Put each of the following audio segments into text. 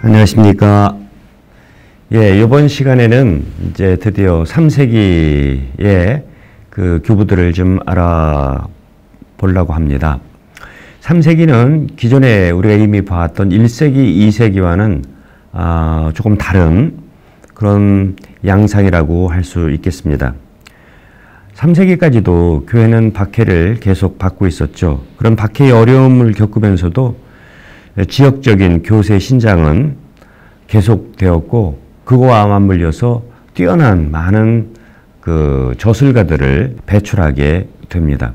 안녕하십니까. 예, 이번 시간에는 이제 드디어 3세기의 그 교부들을 좀 알아보려고 합니다. 3세기는 기존에 우리가 이미 봤던 1세기, 2세기와는 조금 다른 그런 양상이라고 할 수 있겠습니다. 3세기까지도 교회는 박해를 계속 받고 있었죠. 그런 박해의 어려움을 겪으면서도 지역적인 교세 신장은 계속되었고, 그거와 맞물려서 뛰어난 많은 그 저술가들을 배출하게 됩니다.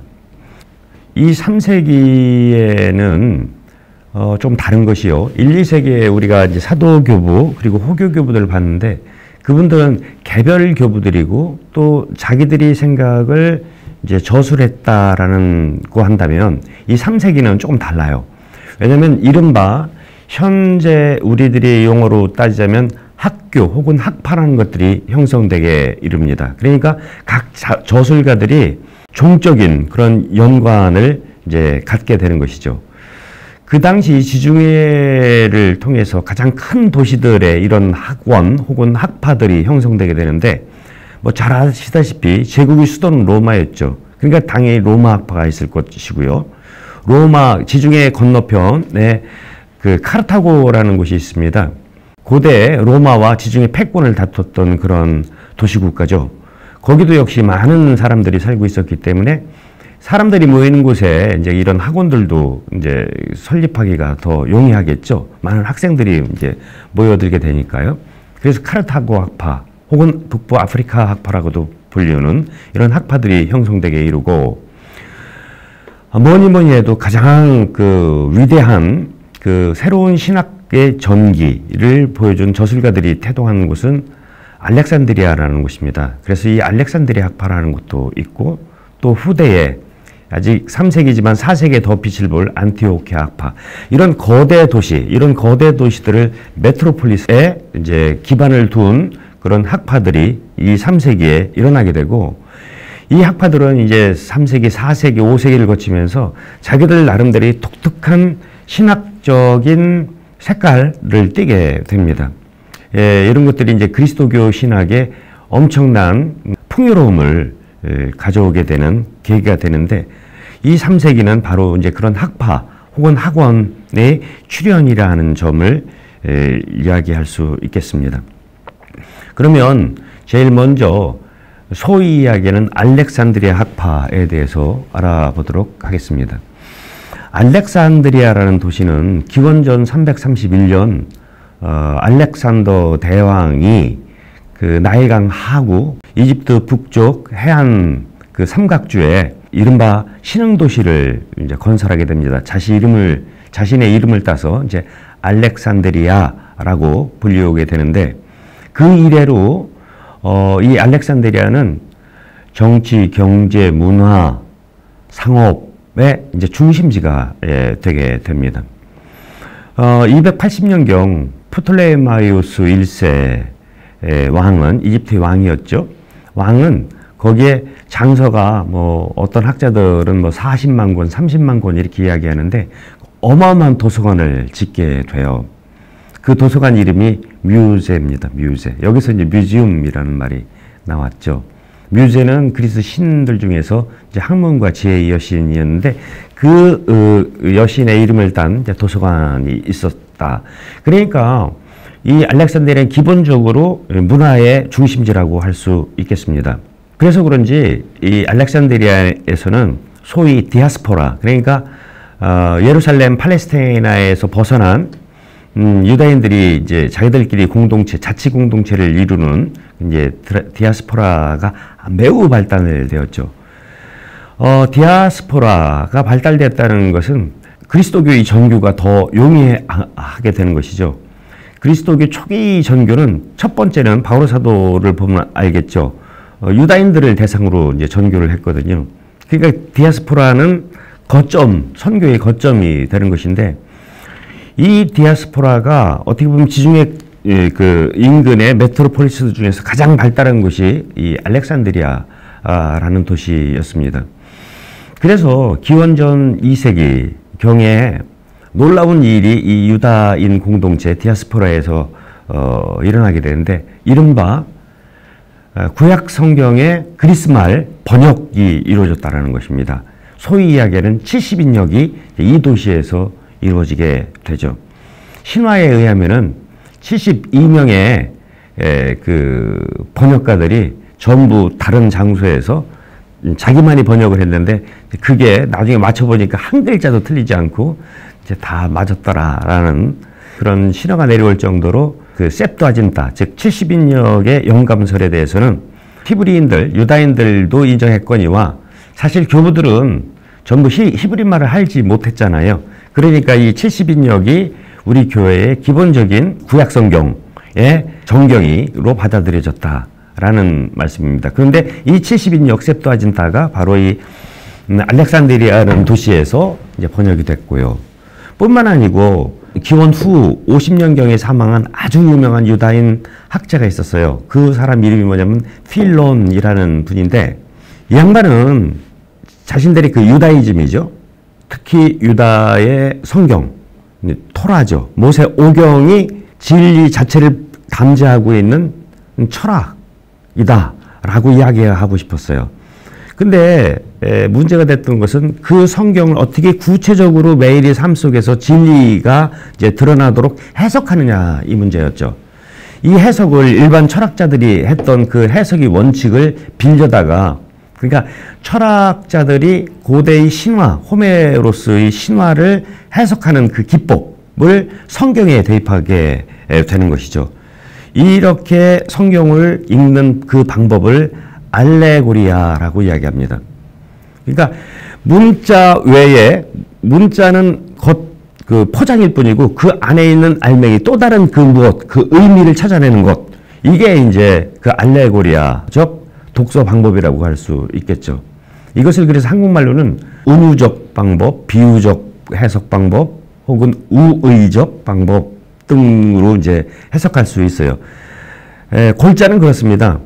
이 3세기에는 좀 다른 것이요. 1, 2세기에 우리가 이제 사도교부 그리고 호교교부들을 봤는데, 그분들은 개별 교부들이고 또 자기들이 생각을 이제 저술했다라는 거 한다면, 이 3세기는 조금 달라요. 왜냐면 이른바 현재 우리들의 용어로 따지자면 학교 혹은 학파라는 것들이 형성되게 이릅니다. 그러니까 각 저술가들이 종적인 그런 연관을 이제 갖게 되는 것이죠. 그 당시 지중해를 통해서 가장 큰 도시들의 이런 학원 혹은 학파들이 형성되게 되는데, 뭐 잘 아시다시피 제국의 수도는 로마였죠. 그러니까 당연히 로마 학파가 있을 것이고요. 로마 지중해 건너편에 그 카르타고라는 곳이 있습니다. 고대 로마와 지중해 패권을 다퉜던 그런 도시국가죠. 거기도 역시 많은 사람들이 살고 있었기 때문에 사람들이 모이는 곳에 이제 이런 학원들도 이제 설립하기가 더 용이하겠죠. 많은 학생들이 이제 모여들게 되니까요. 그래서 카르타고 학파 혹은 북부 아프리카 학파라고도 불리는 이런 학파들이 형성되게 이루고, 뭐니 해도 가장 그 위대한 그 새로운 신학의 전기를 보여준 저술가들이 태동하는 곳은 알렉산드리아라는 곳입니다. 그래서 이 알렉산드리아 학파라는 곳도 있고, 또 후대에 아직 3세기지만 4세기에 더 빛을 볼 안티오키아 학파, 이런 거대 도시들을 메트로폴리스에 이제 기반을 둔 그런 학파들이 이 3세기에 일어나게 되고, 이 학파들은 이제 3세기, 4세기, 5세기를 거치면서 자기들 나름대로 독특한 신학적인 색깔을 띠게 됩니다. 예, 이런 것들이 이제 그리스도교 신학에 엄청난 풍요로움을 가져오게 되는 계기가 되는데, 이 3세기는 바로 이제 그런 학파 혹은 학원의 출현이라 하는 점을 이야기할 수 있겠습니다. 그러면 제일 먼저 소위 이야기하는 알렉산드리아 학파에 대해서 알아보도록 하겠습니다. 알렉산드리아라는 도시는 기원전 331년 알렉산더 대왕이 그 나일강 하구 이집트 북쪽 해안 그 삼각주에 이른바 신흥도시를 이제 건설하게 됩니다. 자신의 이름을 따서 이제 알렉산드리아라고 불리우게 되는데, 그 이래로 이 알렉산드리아는 정치, 경제, 문화, 상업의 이제 중심지가 되게 됩니다. 280년경 프톨레마이오스 1세 왕은 이집트의 왕이었죠. 왕은 거기에 장서가 뭐 어떤 학자들은 뭐 40만 권, 30만 권 이렇게 이야기하는데 어마어마한 도서관을 짓게 돼요. 그 도서관 이름이 뮤제입니다. 뮤제. 여기서 이제 뮤지움이라는 말이 나왔죠. 뮤제는 그리스 신들 중에서 이제 학문과 지혜의 여신이었는데, 그 여신의 이름을 딴 이제 도서관이 있었다. 그러니까 이 알렉산드리아는 기본적으로 문화의 중심지라고 할 수 있겠습니다. 그래서 그런지 이 알렉산드리아에서는 소위 디아스포라, 그러니까 예루살렘 팔레스타인에서 벗어난 유다인들이 이제 자기들끼리 공동체, 자치 공동체를 이루는 이제 디아스포라가 매우 발달되었죠. 디아스포라가 발달됐다는 것은 그리스도교의 전교가 더 용이하게 되는 것이죠. 그리스도교 초기 전교는 첫 번째는 바오로 사도를 보면 알겠죠. 유다인들을 대상으로 이제 전교를 했거든요. 그러니까 디아스포라는 선교의 거점이 되는 것인데, 이 디아스포라가 어떻게 보면 지중해 그 인근의 메트로폴리스 중에서 가장 발달한 곳이 이 알렉산드리아라는 도시였습니다. 그래서 기원전 2세기 경에 놀라운 일이 이 유다인 공동체 디아스포라에서 일어나게 되는데, 이른바 구약 성경의 그리스말 번역이 이루어졌다는 것입니다. 소위 이야기하는 70인역이 이 도시에서 이루어지게 되죠. 신화에 의하면은 72명의 그 번역가들이 전부 다른 장소에서 자기만이 번역을 했는데, 그게 나중에 맞춰보니까 한 글자도 틀리지 않고 이제 다 맞았더라라는 그런 신화가 내려올 정도로 그 셉트아진타, 즉 70인역의 영감설에 대해서는 히브리인들, 유다인들도 인정했거니와, 사실 교부들은 전부 히브리말을 알지 못했잖아요. 그러니까 이 70인역이 우리 교회의 기본적인 구약 성경의 정경이로 받아들여졌다라는 말씀입니다. 그런데 이 70인역 셉트아진타가 바로 이 알렉산드리아라는 도시에서 이제 번역이 됐고요. 뿐만 아니고 기원 후 50년경에 사망한 아주 유명한 유다인 학자가 있었어요. 그 사람 이름이 뭐냐면 필론이라는 분인데, 이 양반은 자신들이 그 유다이즘이죠. 특히 유다의 성경, 토라죠. 모세 오경이 진리 자체를 담재하고 있는 철학이다라고 이야기하고 싶었어요. 근데 문제가 됐던 것은 그 성경을 어떻게 구체적으로 매일의 삶 속에서 진리가 이제 드러나도록 해석하느냐, 이 문제였죠. 이 해석을 일반 철학자들이 했던 그 해석의 원칙을 빌려다가, 그러니까 철학자들이 고대의 신화, 호메로스의 신화를 해석하는 그 기법을 성경에 대입하게 되는 것이죠. 이렇게 성경을 읽는 그 방법을 알레고리아라고 이야기합니다. 그러니까 문자 외에, 문자는 그 포장일 뿐이고 그 안에 있는 알맹이, 또 다른 그 무엇, 그 의미를 찾아내는 것, 이게 이제 그 알레고리아적 독서 방법이라고 할 수 있겠죠. 이것을 그래서 한국말로는 은유적 방법, 비유적 해석 방법, 혹은 우의적 방법 등으로 이제 해석할 수 있어요. 골자는 그렇습니다.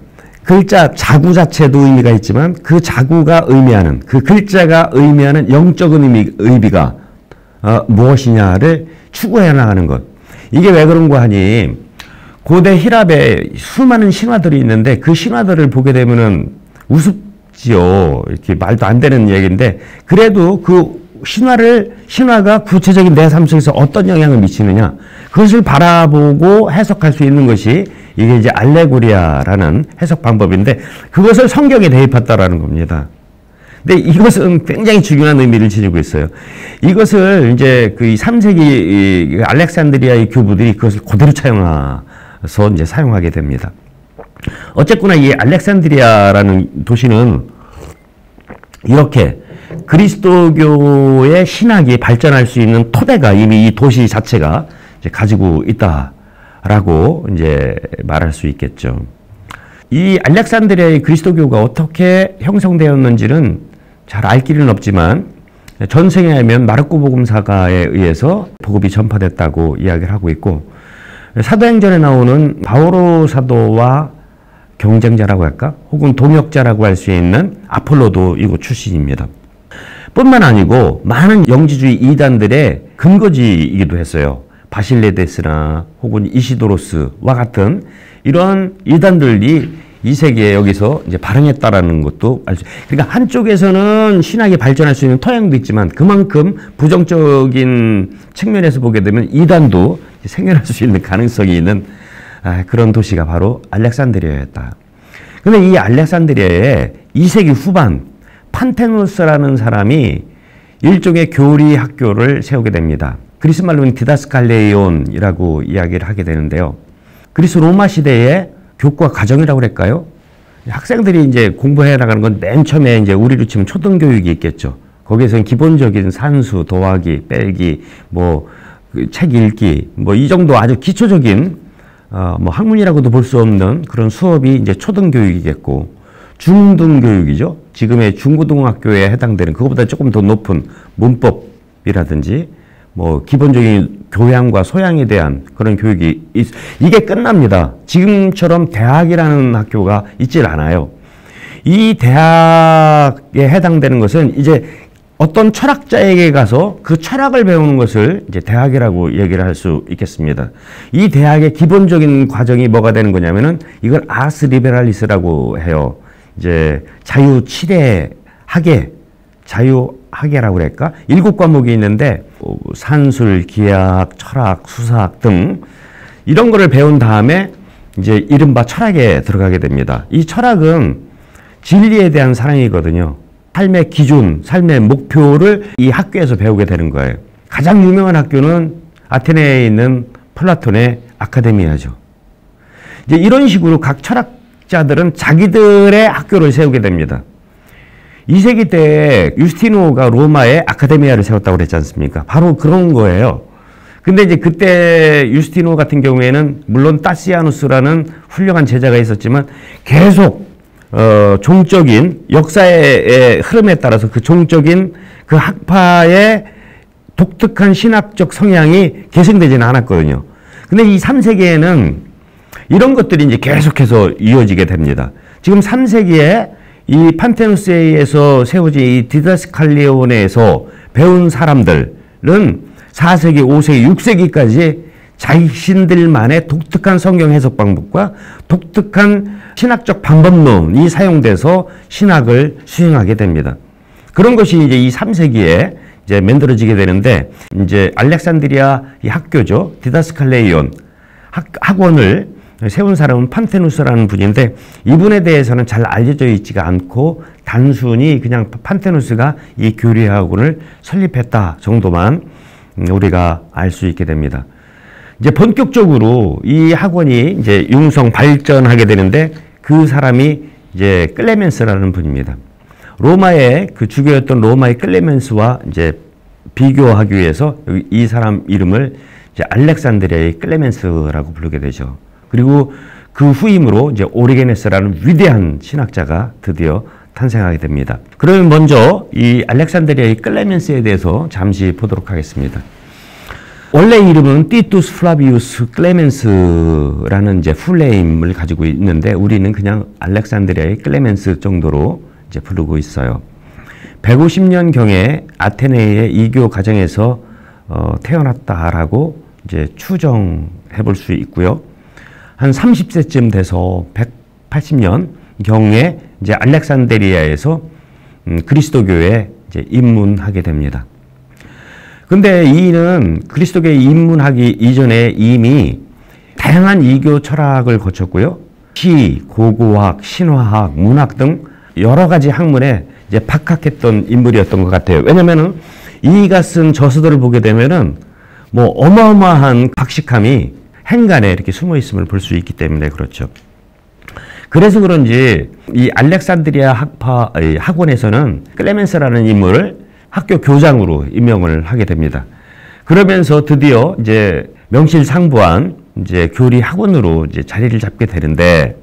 글자 자구 자체도 의미가 있지만 그 자구가 의미하는, 그 글자가 의미하는 영적인 의미가 무엇이냐를 추구해 나가는 것. 이게 왜 그런가 하니, 고대 히랍에 수많은 신화들이 있는데 그 신화들을 보게 되면은 우습지요. 이렇게 말도 안 되는 얘기인데, 그래도 그 신화가 구체적인 내 삶 속에서 어떤 영향을 미치느냐, 그것을 바라보고 해석할 수 있는 것이 이게 이제 알레고리아라는 해석 방법인데, 그것을 성경에 대입했다라는 겁니다. 근데 이것은 굉장히 중요한 의미를 지니고 있어요. 이것을 이제 그 3세기 알렉산드리아의 교부들이 그것을 그대로 차용해서 이제 사용하게 됩니다. 어쨌거나 이 알렉산드리아라는 도시는 이렇게 그리스도교의 신학이 발전할 수 있는 토대가 이미 이 도시 자체가 이제 가지고 있다라고 이제 말할 수 있겠죠. 이 알렉산드리아의 그리스도교가 어떻게 형성되었는지는 잘 알 길은 없지만, 전생에 하면 마르코 복음사가에 의해서 복음이 전파됐다고 이야기를 하고 있고, 사도행전에 나오는 바오로 사도와 경쟁자라고 할까? 혹은 동역자라고 할 수 있는 아폴로도 이곳 출신입니다. 뿐만 아니고 많은 영지주의 이단들의 근거지이기도 했어요. 바실레데스나 혹은 이시도로스와 같은 이런 이단들이 이 세계에 여기서 이제 발행했다라는 것도 알죠. 그러니까 한쪽에서는 신학이 발전할 수 있는 토양도 있지만, 그만큼 부정적인 측면에서 보게 되면 이단도 생겨날 수 있는 가능성이 있는 그런 도시가 바로 알렉산드리아였다. 근데 이 알렉산드리아에 2세기 후반 판테노스라는 사람이 일종의 교리 학교를 세우게 됩니다. 그리스 말로는 디다스칼레이온이라고 이야기를 하게 되는데요. 그리스 로마 시대의 교과 과정이라고 그럴까요? 학생들이 이제 공부해 나가는 건 맨 처음에 이제 우리로 치면 초등교육이 있겠죠. 거기에서는 기본적인 산수, 더하기, 빼기, 책 읽기, 이 정도 아주 기초적인, 학문이라고도 볼 수 없는 그런 수업이 이제 초등교육이겠고, 중등교육이죠. 지금의 중고등학교에 해당되는 그것보다 조금 더 높은 문법이라든지, 기본적인 교양과 소양에 대한 그런 교육이 이게 끝납니다. 지금처럼 대학이라는 학교가 있질 않아요. 이 대학에 해당되는 것은 이제 어떤 철학자에게 가서 그 철학을 배우는 것을 이제 대학이라고 얘기를 할 수 있겠습니다. 이 대학의 기본적인 과정이 뭐가 되는 거냐면은 이걸 아스 리베랄리스라고 해요. 이제 자유학이라고 그럴까? 7과목이 있는데 산술, 기하학, 철학, 수사학 등 이런 거를 배운 다음에 이제 이른바 철학에 들어가게 됩니다. 이 철학은 진리에 대한 사랑이거든요. 삶의 기준, 삶의 목표를 이 학교에서 배우게 되는 거예요. 가장 유명한 학교는 아테네에 있는 플라톤의 아카데미아죠. 이제 이런 식으로 각 철학자들은 자기들의 학교를 세우게 됩니다. 2세기 때 유스티노가 로마에 아카데미아를 세웠다고 그랬지 않습니까? 바로 그런 거예요. 근데 이제 그때 유스티노 같은 경우에는 물론 따시아누스라는 훌륭한 제자가 있었지만 계속 종적인 역사의 흐름에 따라서 그 종적인 그 학파의 독특한 신학적 성향이 계승되지는 않았거든요. 근데 이 3세기에는 이런 것들이 이제 계속해서 이어지게 됩니다. 지금 3세기에 이 판테누스에서 세워진 이 디다스칼리온에서 배운 사람들은 4세기, 5세기, 6세기까지 자신들만의 독특한 성경 해석 방법과 독특한 신학적 방법론이 사용돼서 신학을 수행하게 됩니다. 그런 것이 이제 이 3세기에 이제 만들어지게 되는데, 이제 알렉산드리아 이 학교죠. 디다스칼레이온 학원을 세운 사람은 판테누스라는 분인데, 이분에 대해서는 잘 알려져 있지가 않고 단순히 그냥 판테누스가 이 교리학원을 설립했다 정도만 우리가 알 수 있게 됩니다. 이제 본격적으로 이 학원이 이제 융성 발전하게 되는데, 그 사람이 이제 클레멘스라는 분입니다. 로마의 그 주교였던 로마의 클레멘스와 이제 비교하기 위해서 이 사람 이름을 이제 알렉산드리아의 클레멘스라고 부르게 되죠. 그리고 그 후임으로 이제 오리게네스라는 위대한 신학자가 드디어 탄생하게 됩니다. 그러면 먼저 이 알렉산드리아의 클레멘스에 대해서 잠시 보도록 하겠습니다. 원래 이름은 티투스 플라비우스 클레멘스라는 이제 풀네임을 가지고 있는데, 우리는 그냥 알렉산드리아의 클레멘스 정도로 이제 부르고 있어요. 150년경에 아테네의 이교 가정에서 태어났다라고 이제 추정해 볼 수 있고요. 한 30세쯤 돼서 180년경에 이제 알렉산드리아에서 그리스도교에 이제 입문하게 됩니다. 근데 이는 그리스도교에 입문하기 이전에 이미 다양한 이교 철학을 거쳤고요. 시, 고고학, 신화학, 문학 등 여러 가지 학문에 이제 박학했던 인물이었던 것 같아요. 왜냐면은 이가 쓴 저서들을 보게 되면은 뭐 어마어마한 박식함이 행간에 이렇게 숨어 있음을 볼 수 있기 때문에 그렇죠. 그래서 그런지 이 알렉산드리아 학원에서는 클레멘스라는 인물을 학교 교장으로 임명을 하게 됩니다. 그러면서 드디어 이제 명실상부한 이제 교리 학원으로 이제 자리를 잡게 되는데,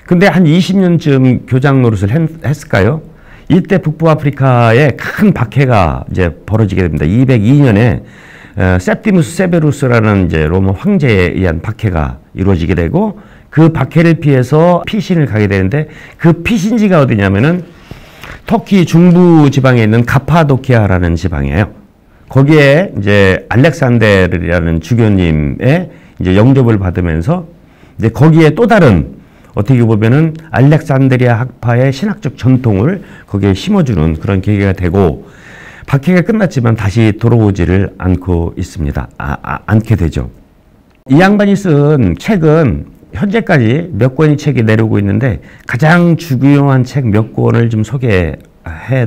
근데 한 20년쯤 교장 노릇을 했을까요? 이때 북부 아프리카에 큰 박해가 이제 벌어지게 됩니다. 202년에 septimus severus라는 이제 로마 황제에 의한 박해가 이루어지게 되고, 그 박해를 피해서 피신을 가게 되는데, 그 피신지가 어디냐면은 터키 중부 지방에 있는 가파도키아라는 지방이에요. 거기에 이제 알렉산데르라는 주교님의 이제 영접을 받으면서 이제 거기에 또 다른 어떻게 보면은 알렉산드리아 학파의 신학적 전통을 거기에 심어주는 그런 계기가 되고, 박해가 끝났지만 다시 돌아오지를 않고 있습니다. 않게 되죠. 이 양반이 쓴 책은 현재까지 몇 권의 책이 내려오고 있는데, 가장 중요한 책 몇 권을 좀 소개해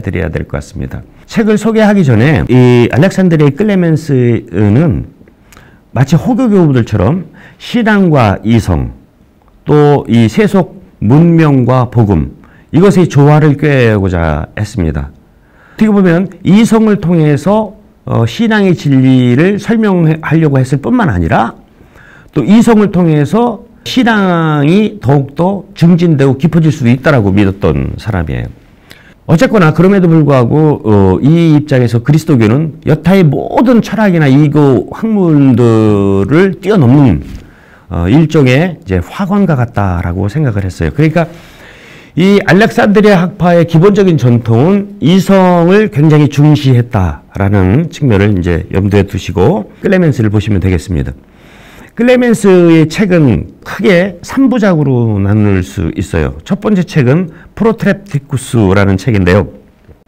드려야 될 것 같습니다. 책을 소개하기 전에 이 알렉산드리아 클레멘스는 마치 호교교부들처럼 신앙과 이성, 또 이 세속 문명과 복음, 이것의 조화를 꾀고자 했습니다. 어떻게 보면 이성을 통해서 신앙의 진리를 설명하려고 했을 뿐만 아니라, 또 이성을 통해서 신앙이 더욱더 증진되고 깊어질 수도 있다라고 믿었던 사람이에요. 어쨌거나 그럼에도 불구하고 이 입장에서 그리스도교는 여타의 모든 철학이나 이교 학문들을 뛰어넘는 일종의 이제 화관과 같다라고 생각을 했어요. 그러니까 이 알렉산드리아 학파의 기본적인 전통은 이성을 굉장히 중시했다라는 측면을 이제 염두에 두시고 클레멘스를 보시면 되겠습니다. 클레멘스의 책은 크게 3부작으로 나눌 수 있어요. 첫 번째 책은 프로트랩티쿠스라는 책인데요.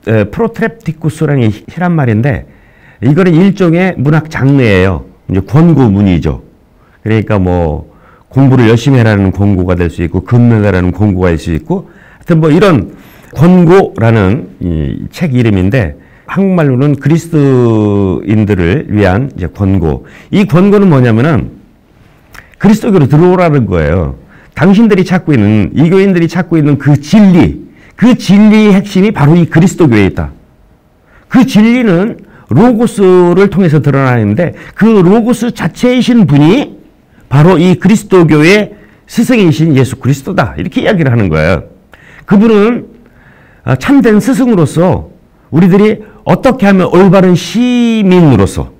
프로트랩티쿠스라는 히란 말인데 이거는 일종의 문학 장르예요. 이제 권고문이죠. 그러니까 뭐 공부를 열심히 해라는 권고가 될 수 있고 근면하라는 권고가 될 수 있고 하여튼 뭐 이런 권고라는 이 책 이름인데 한국말로는 그리스도인들을 위한 이제 권고. 이 권고는 뭐냐면은 그리스도교로 들어오라는 거예요. 당신들이 찾고 있는 이교인들이 찾고 있는 그 진리의 핵심이 바로 이 그리스도교에 있다. 그 진리는 로고스를 통해서 드러나는데 그 로고스 자체이신 분이 바로 이 그리스도교의 스승이신 예수 그리스도다. 이렇게 이야기를 하는 거예요. 그분은 참된 스승으로서 우리들이 어떻게 하면 올바른 시민으로서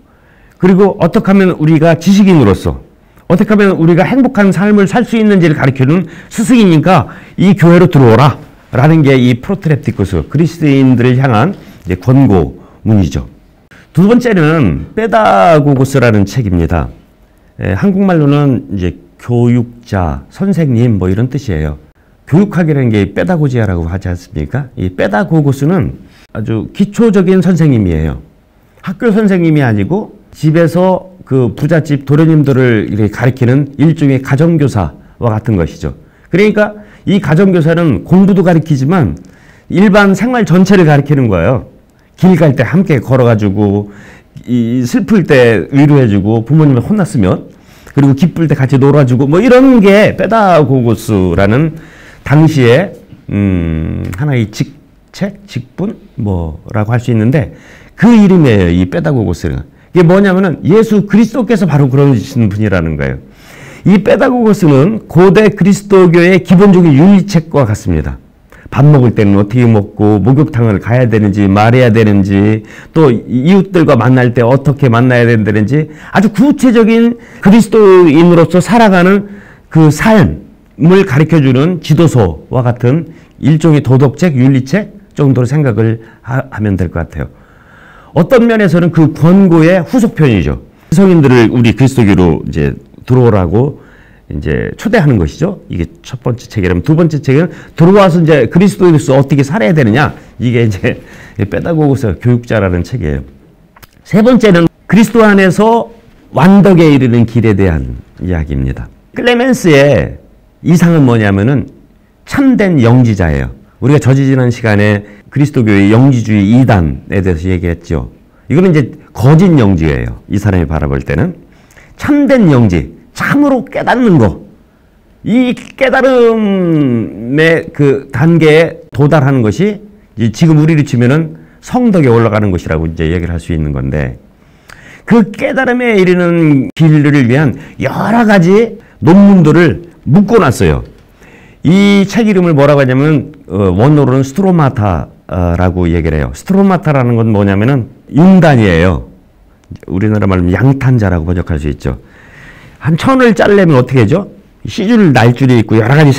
그리고 어떻게 하면 우리가 지식인으로서 어떻게 하면 우리가 행복한 삶을 살 수 있는지를 가르치는 스승이니까 이 교회로 들어오라 라는 게 이 프로트랩티쿠스 그리스도인들을 향한 이제 권고문이죠. 두 번째는 페다고고스라는 책입니다. 한국말로는 이제 교육자, 선생님 뭐 이런 뜻이에요. 교육학이라는 게 페다고지아라고 하지 않습니까? 이 페다고고스는 아주 기초적인 선생님이에요. 학교 선생님이 아니고 집에서 그 부잣집 도련님들을 이렇게 가르치는 일종의 가정교사와 같은 것이죠. 그러니까 이 가정교사는 공부도 가르치지만 일반 생활 전체를 가르치는 거예요. 길 갈 때 함께 걸어가지고 이 슬플 때 위로해주고 부모님을 혼났으면 그리고 기쁠 때 같이 놀아주고 뭐 이런 게 페다고고스라는 당시에 하나의 직분 뭐라고 할 수 있는데 그 이름이에요. 이 페다고고스는. 이게 뭐냐면은 예수 그리스도께서 바로 그러신 분이라는 거예요. 이 페다고고스는 고대 그리스도교의 기본적인 윤리책과 같습니다. 밥 먹을 때는 어떻게 먹고 목욕탕을 가야 되는지 말해야 되는지 또 이웃들과 만날 때 어떻게 만나야 된다는지 아주 구체적인 그리스도인으로서 살아가는 그 삶을 가르쳐주는 지도서와 같은 일종의 도덕책, 윤리책 정도로 생각을 하면 될 것 같아요. 어떤 면에서는 그 권고의 후속편이죠. 성인들을 우리 그리스도교로 이제 들어오라고 이제 초대하는 것이죠. 이게 첫 번째 책이라면 두 번째 책은 들어와서 이제 그리스도인으로서 어떻게 살아야 되느냐. 이게 이제 페다고고스 교육자라는 책이에요. 세 번째는 그리스도 안에서 완덕에 이르는 길에 대한 이야기입니다. 클레멘스의 이상은 뭐냐면은 참된 영지자예요. 우리가 저지지난 시간에 그리스도교의 영지주의 이단에 대해서 얘기했죠. 이거는 이제 거짓 영지예요. 이 사람이 바라볼 때는. 참된 영지, 참으로 깨닫는 거. 이 깨달음의 그 단계에 도달하는 것이 지금 우리로 치면은 성덕에 올라가는 것이라고 이제 얘기를 할 수 있는 건데 그 깨달음에 이르는 길을 위한 여러 가지 논문들을 묶어놨어요. 이 책 이름을 뭐라고 하냐면 원어로는 스트로마타라고 얘기를 해요. 스트로마타라는 건 뭐냐면은 융단이에요. 우리나라 말로 양탄자라고 번역할 수 있죠. 한 천을 자르려면 어떻게 하죠? 시줄 날줄이 있고 여러 가지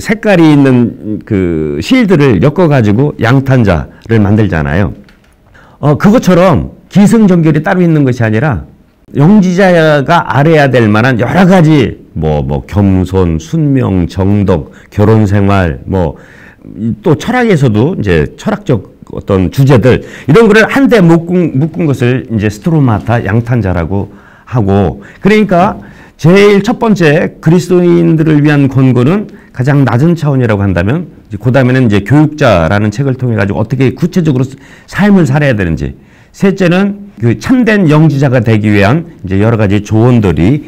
색깔이 있는 그 실들을 엮어가지고 양탄자를 만들잖아요. 그것처럼 기승전결이 따로 있는 것이 아니라 영지자가 알아야 될 만한 여러 가지 겸손, 순명, 정덕, 결혼생활, 또 철학에서도 이제 철학적 어떤 주제들 이런 거를 한데 묶은 것을 이제 스트로마타 양탄자라고 하고 그러니까 제일 첫 번째 그리스도인들을 위한 권고는 가장 낮은 차원이라고 한다면 그 다음에는 이제 교육자라는 책을 통해 가지고 어떻게 구체적으로 삶을 살아야 되는지 셋째는 그 참된 영지자가 되기 위한 이제 여러 가지 조언들이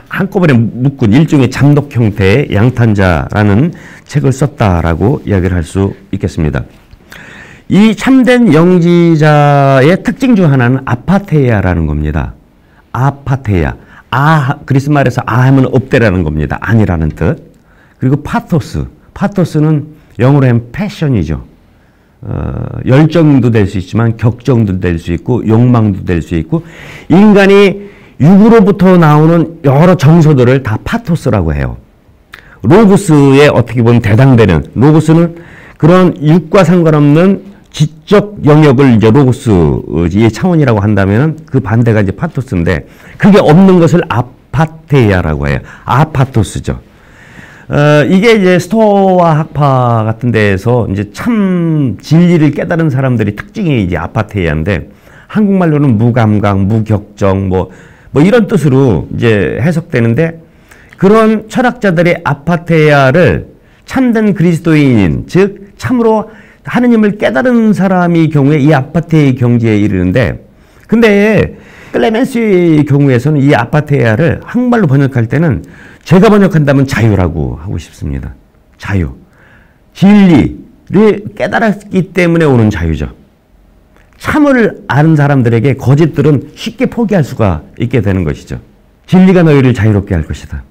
한꺼번에 묶은 일종의 장독 형태의 양탄자라는 책을 썼다라고 이야기를 할 수 있겠습니다. 이 참된 영지자의 특징 중 하나는 아파테이아라는 겁니다. 아파테이아. 그리스 말에서 하면 없대라는 겁니다. 아니라는 뜻. 그리고 파토스. 파토스는 영어로 하면 패션이죠. 열정도 될 수 있지만 격정도 될 수 있고 욕망도 될 수 있고 인간이 육으로부터 나오는 여러 정서들을 다 파토스라고 해요. 로고스에 어떻게 보면 대당되는, 로고스는 그런 육과 상관없는 지적 영역을 이제 로고스의 차원이라고 한다면 그 반대가 이제 파토스인데, 그게 없는 것을 아파테이아라고 해요. 아파토스죠. 이게 이제 스토아 학파 같은 데에서 이제 참 진리를 깨달은 사람들이 특징이 이제 아파테이아인데, 한국말로는 무감각, 무격정, 뭐 이런 뜻으로 이제 해석되는데, 그런 철학자들의 아파테이아를 참된 그리스도인인, 즉 참으로 하느님을 깨달은 사람의 경우에 이 아파테의 경지에 이르는데, 근데 클레멘스의 경우에서는 이 아파테이아를 한국말로 번역할 때는 제가 번역한다면 자유라고 하고 싶습니다. 자유. 진리를 깨달았기 때문에 오는 자유죠. 참을 아는 사람들에게 거짓들은 쉽게 포기할 수가 있게 되는 것이죠. 진리가 너희를 자유롭게 할 것이다.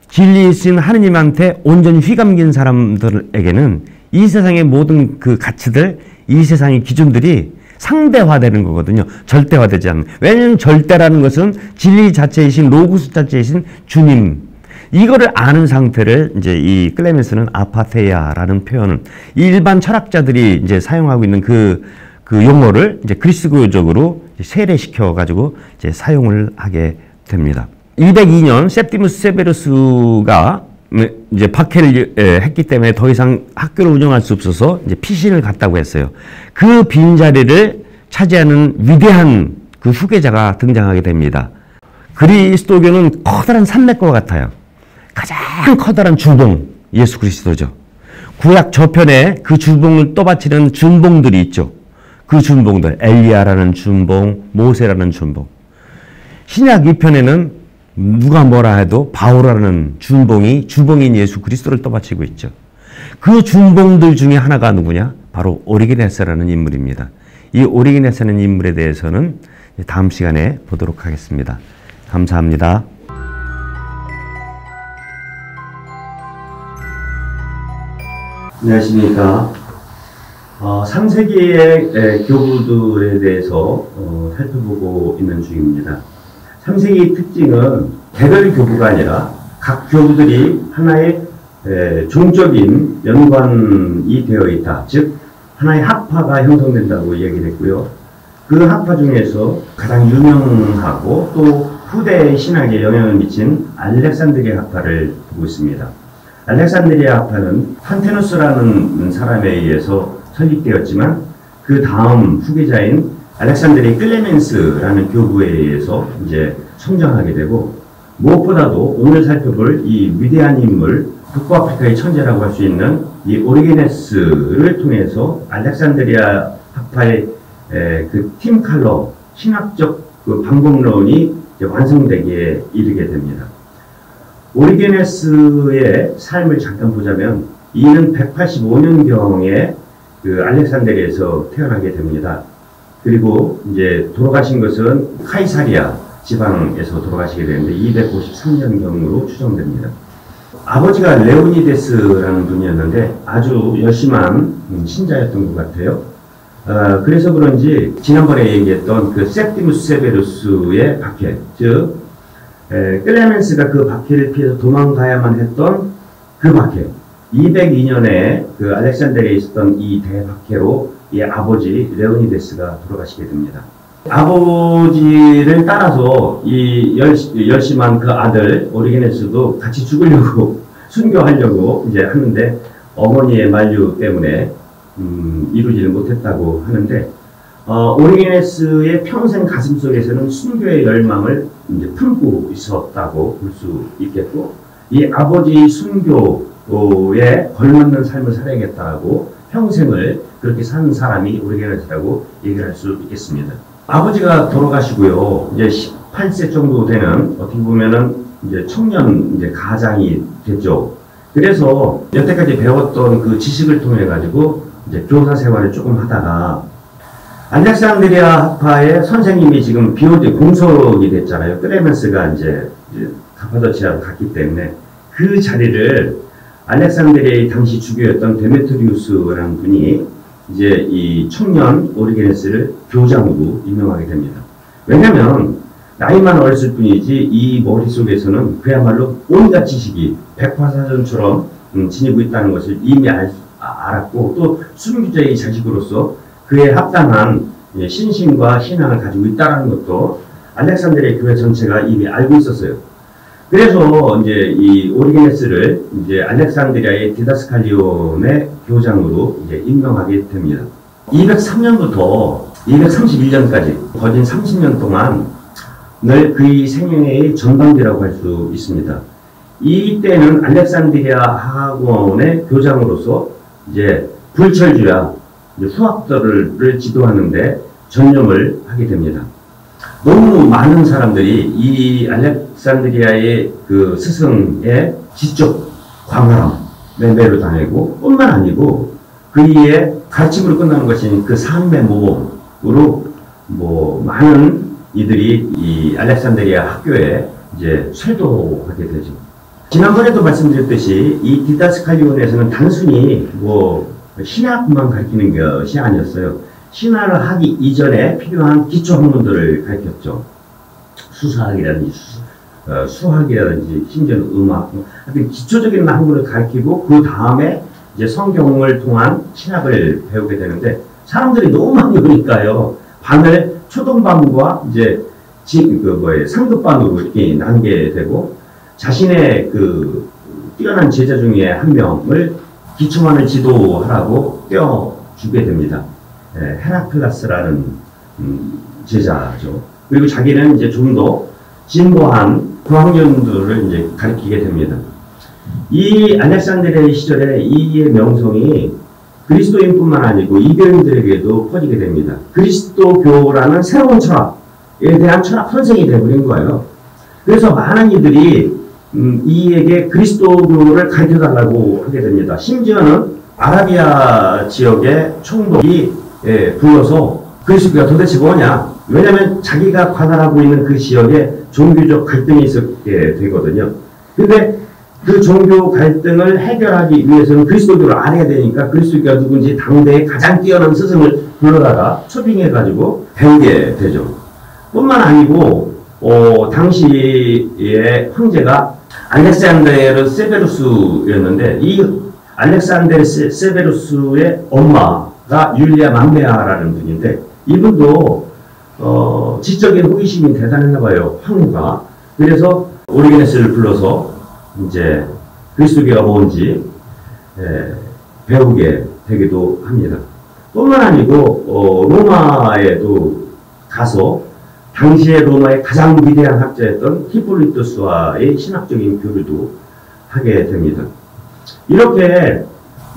진리이신 하느님한테 온전히 휘감긴 사람들에게는 이 세상의 모든 그 가치들, 이 세상의 기준들이 상대화되는 거거든요. 절대화되지 않는. 왜냐하면 절대라는 것은 진리 자체이신, 로고스 자체이신 주님, 이거를 아는 상태를 이제 이 클레멘스는 아파테이아라는 표현은 일반 철학자들이 이제 사용하고 있는 그 용어를 이제 그리스도적으로 세례시켜 가지고 이제 사용을 하게 됩니다. 202년 septimus severus가 이제 박해를 했기 때문에 더 이상 학교를 운영할 수 없어서 이제 피신을 갔다고 했어요. 그 빈자리를 차지하는 위대한 그 후계자가 등장하게 됩니다. 그리스도교는 커다란 산맥과 같아요. 가장 커다란 주봉, 예수 그리스도죠. 구약 저편에 그 주봉을 떠받치는 준봉들이 있죠. 그 준봉들, 엘리야라는 준봉, 모세라는 준봉. 신약 2편에는 누가 뭐라 해도 바울이라는 준봉이 주봉인 예수 그리스도를 떠받치고 있죠. 그 준봉들 중에 하나가 누구냐? 바로 오리게네스라는 인물입니다. 이 오리게네스라는 인물에 대해서는 다음 시간에 보도록 하겠습니다. 감사합니다. 안녕하십니까. 3세기의 교부들에 대해서 살펴보고 있는 중입니다. 3세기의 특징은 개별 교부가 아니라 각 교부들이 하나의 종적인 연관이 되어 있다. 즉 하나의 학파가 형성된다고 얘기를 했고요. 그 학파 중에서 가장 유명하고 또 후대 신학에 영향을 미친 알렉산드리아 학파를 보고 있습니다. 알렉산드리아 학파는 판테노스라는 사람에 의해서 설립되었지만 그 다음 후계자인 알렉산드리아 클레멘스라는 교부에 의해서 이제 성장하게 되고, 무엇보다도 오늘 살펴볼 이 위대한 인물, 북부아프리카의 천재라고 할 수 있는 이 오리게네스를 통해서 알렉산드리아 학파의 그 팀 칼러, 신학적 그 방법론이 완성되기에 이르게 됩니다. 오리게네스의 삶을 잠깐 보자면, 이는 185년경에 그 알렉산드리아에서 태어나게 됩니다. 그리고 이제 돌아가신 것은 카이사리아 지방에서 돌아가시게 되는데 253년경으로 추정됩니다. 아버지가 레오니데스라는 분이었는데 아주 열심한 신자였던 것 같아요. 그래서 그런지 지난번에 얘기했던 그 septimus severus의 박해, 즉 클레멘스가 그 박해를 피해서 도망가야만 했던 그 박해, 202년에 그 알렉산드리아에 있었던 이 대박해로 이 아버지 레오니데스가 돌아가시게 됩니다. 아버지를 따라서 이 열심한 그 아들 오리게네스도 같이 죽으려고 순교하려고 이제 하는데 어머니의 만류 때문에 이루지를 못했다고 하는데, 오리게네스의 평생 가슴속에서는 순교의 열망을 이제 품고 있었다고 볼 수 있겠고, 이 아버지 순교에 걸맞는 삶을 살아야겠다고 평생을 그렇게 산 사람이 오리게네스라고 얘기를 할 수 있겠습니다. 아버지가 돌아가시고요. 이제 18세 정도 되는, 어떻게 보면은 이제 청년 이제 가장이 됐죠. 그래서 여태까지 배웠던 그 지식을 통해 가지고 이제 교사 생활을 조금 하다가 알렉산드리아 학파의 선생님이 지금 비오디 공석이 됐잖아요. 클레멘스가 이제 카파도치아로 갔기 때문에 그 자리를 알렉산드리아의 당시 주교였던 데메트리우스라는 분이 이제 이 청년 오리게네스를 교장으로 임명하게 됩니다. 왜냐하면 나이만 어렸을 뿐이지 이 머릿속에서는 그야말로 온갖 지식이 백과사전처럼 지니고 있다는 것을 이미 알았고 또 순교자의 자식으로서 그에 합당한 신심과 신앙을 가지고 있다는 것도 알렉산드리아 교회 전체가 이미 알고 있었어요. 그래서 이제 이 오리게네스를 이제 알렉산드리아의 디다스칼리온의 교장으로 이제 임명하게 됩니다. 203년부터 231년까지 거진 30년 동안 늘 그의 생애의 전반기라고 할 수 있습니다. 이때는 알렉산드리아 학원의 교장으로서 이제 불철주야 수학들을 지도하는데 전념을 하게 됩니다. 너무 많은 사람들이 이 알렉산드리아의 그 스승의 지적 광활함에 매료당하고 뿐만 아니고 그의 가르침으로 끝나는 것이 그 삶의 모범으로 뭐 많은 이들이 이 알렉산드리아 학교에 이제 쇄도하게 되죠. 지난번에도 말씀드렸듯이 이 디다스칼리온에서는 단순히 뭐 신학만 가르치는 것이 아니었어요. 신화를 하기 이전에 필요한 기초 학문들을 가르쳤죠. 수사학이라든지 수학이라든지 심지어는 음악, 하여튼 기초적인 학문을 가르치고 그 다음에 이제 성경을 통한 신학을 배우게 되는데 사람들이 너무 많이 오니까요. 반을 초등반과 이제 상급반으로 이렇게 나누게 되고 자신의 그 뛰어난 제자 중에 한 명을 기초만을 지도하라고 떼어주게 됩니다. 헤라클라스라는 제자죠. 그리고 자기는 이제 좀 더 진보한 고학년들을 이제 가르치게 됩니다. 이 알렉산드리아 시절에 이의 명성이 그리스도인뿐만 아니고 이교인들에게도 퍼지게 됩니다. 그리스도교라는 새로운 철학에 대한 철학 선생이 되어버린 거예요. 그래서 많은 이들이 이에게 그리스도교를 가르쳐달라고 하게 됩니다. 심지어는 아라비아 지역의 총독이 불러서 그리스도교가 도대체 뭐냐? 왜냐하면 자기가 관할하고 있는 그 지역에 종교적 갈등이 있었게 되거든요. 근데 그 종교 갈등을 해결하기 위해서는 그리스도교를 알아야 되니까 그리스도교가 누군지 당대의 가장 뛰어난 스승을 불러다가 초빙해가지고 배우게 되죠. 뿐만 아니고 당시의 황제가 알렉산데르 세베루스였는데 이 알렉산데르 세베루스의 엄마가 율리아 만메아라는 분인데 이분도 지적인 호기심이 대단했나 봐요. 황후가. 그래서 오리게네스를 불러서 이제 그리스도교가 뭔지 배우게 되기도 합니다. 뿐만 아니고 로마에도 가서 당시의 로마의 가장 위대한 학자였던 히폴리토스와의 신학적인 교류도 하게 됩니다. 이렇게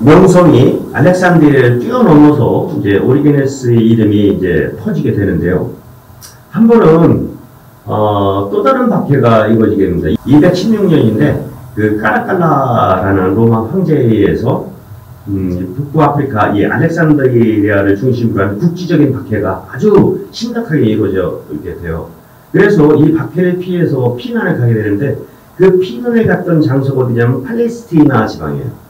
명성이 알렉산드리아를 뛰어넘어서 이제 오리게네스의 이름이 이제 퍼지게 되는데요. 한 번은 또 다른 박해가 이루어지게 됩니다. 216년인데 그 까라칼라라는 로마 황제에 의해서 북부아프리카 이 알렉산드리아를 중심으로 한 국지적인 박해가 아주 심각하게 이루어지게 돼요. 그래서 이 박해를 피해서 피난을 가게 되는데 그 피난을 갔던 장소가 어디냐면 팔레스티나 지방이에요.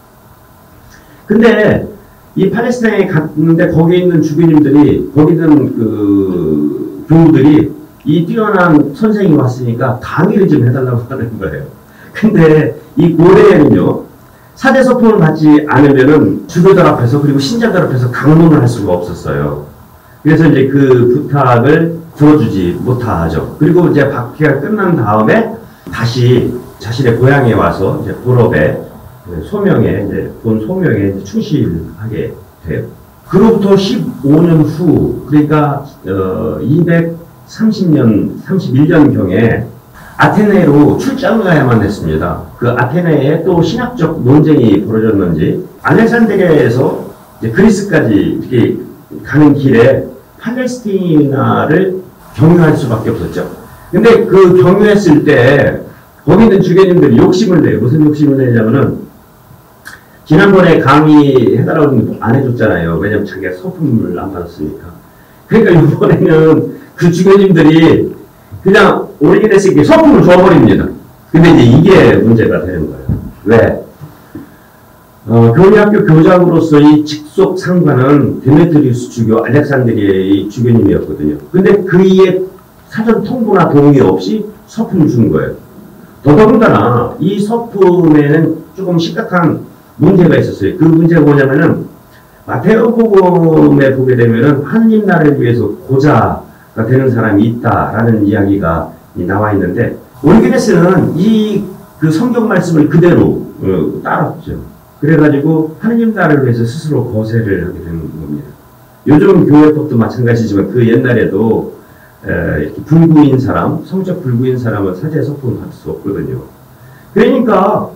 근데 이 팔레스타인에 갔는데 거기에 있는 주교님들이 거기 있는 그 교우들이 이 뛰어난 선생이 왔으니까 강의를 좀 해달라고 하는 거예요. 근데 이 고대에는요 사제서품을 받지 않으면은 주교들 앞에서 그리고 신자들 앞에서 강론을 할 수가 없었어요. 그래서 이제 그 부탁을 들어주지 못하죠. 그리고 이제 박해가 끝난 다음에 다시 자신의 고향에 와서 이제 본업에 소명에 이제 본 소명에 이제 충실하게 돼요. 그로부터 15년 후 그러니까 231년 경에 아테네로 출장을 가야만 했습니다. 그 아테네에 또 신학적 논쟁이 벌어졌는지 알렉산드리아에서 이제 그리스까지 이렇게 가는 길에 팔레스티나를 경유할 수밖에 없었죠. 근데 그 경유했을 때 거기 있는 주교님들이 욕심을 내요. 무슨 욕심을 내냐면은 지난번에 강의해달라고 안 해줬잖아요. 왜냐면 자기가 소품을 안 받았으니까. 그러니까 이번에는 그 주교님들이 그냥 오리게네스에게 소품을 줘버립니다. 근데 이제 이게 문제가 되는 거예요. 왜? 교리학교 교장으로서의 직속 상관은 데메트리우스 주교 알렉산드리아의 주교님이었거든요. 근데 그의 사전 통보나 동의 없이 서품을 준 거예요. 더더군다나 이 서품에는 조금 심각한 문제가 있었어요. 그 문제가 뭐냐면은 마태복음에 보게 되면은 하느님 나라를 위해서 고자가 되는 사람이 있다라는 이야기가 나와 있는데 오리게네스는 이 그 성경 말씀을 그대로 따랐죠. 그래가지고 하느님 나라를 위해서 스스로 거세를 하게 되는 겁니다. 요즘 교회법도 마찬가지지만 그 옛날에도 이렇게 불구인 사람, 성적 불구인 사람은 사제 서품을 받을 수 없거든요. 그러니까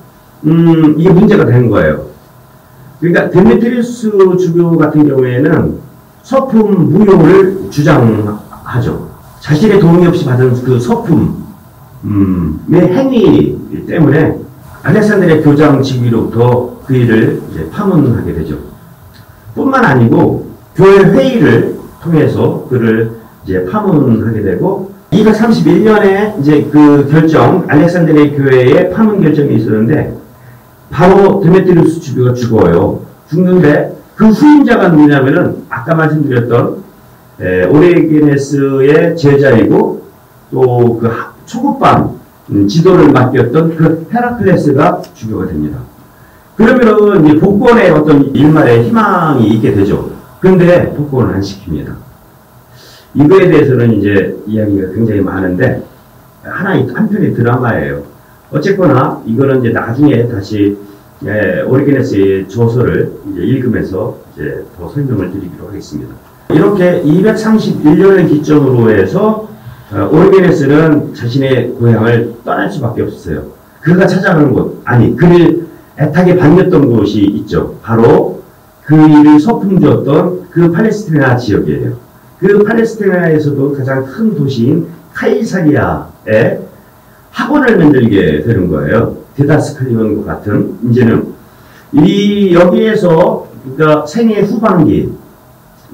이게 문제가 된 거예요. 그러니까 데메트리우스 주교 같은 경우에는 서품 무효를 주장하죠. 자신의 동의 없이 받은 그 서품의 행위 때문에 알렉산드리아 교장 직위로부터 그 일을 이제 파문하게 되죠. 뿐만 아니고 교회 회의를 통해서 그를 이제 파문하게 되고 231년에 이제 그 결정, 알렉산드리아 교회의 파문 결정이 있었는데 바로 데메트리우스 주교가 죽어요. 죽는데 그 후임자가 누구냐면은 아까 말씀드렸던 오리게네스의 제자이고 또 그 초급반 지도를 맡겼던 그 헤라클레스가 주교가 됩니다. 그러면은 이제 복권의 어떤 일말의 희망이 있게 되죠. 그런데 복권을 안 시킵니다. 이거에 대해서는 이제 이야기가 굉장히 많은데 한편의 드라마예요. 어쨌거나 이거는 이제 나중에 다시 오리게네스의 저서를 이제 읽으면서 이제 더 설명을 드리도록 하겠습니다. 이렇게 231년을 기점으로 해서 오리게네스는 자신의 고향을 떠날 수밖에 없었어요. 그가 찾아가는 곳, 아니 그를 애타게 반겼던 곳이 있죠. 바로 그 일을 서품 주었던 그 팔레스티나 지역이에요. 그 팔레스티나에서도 가장 큰 도시인 카이사리아에 학원을 만들게 되는 거예요. 디다스칼리온과 같은. 이제는 여기에서 그러니까 생애 후반기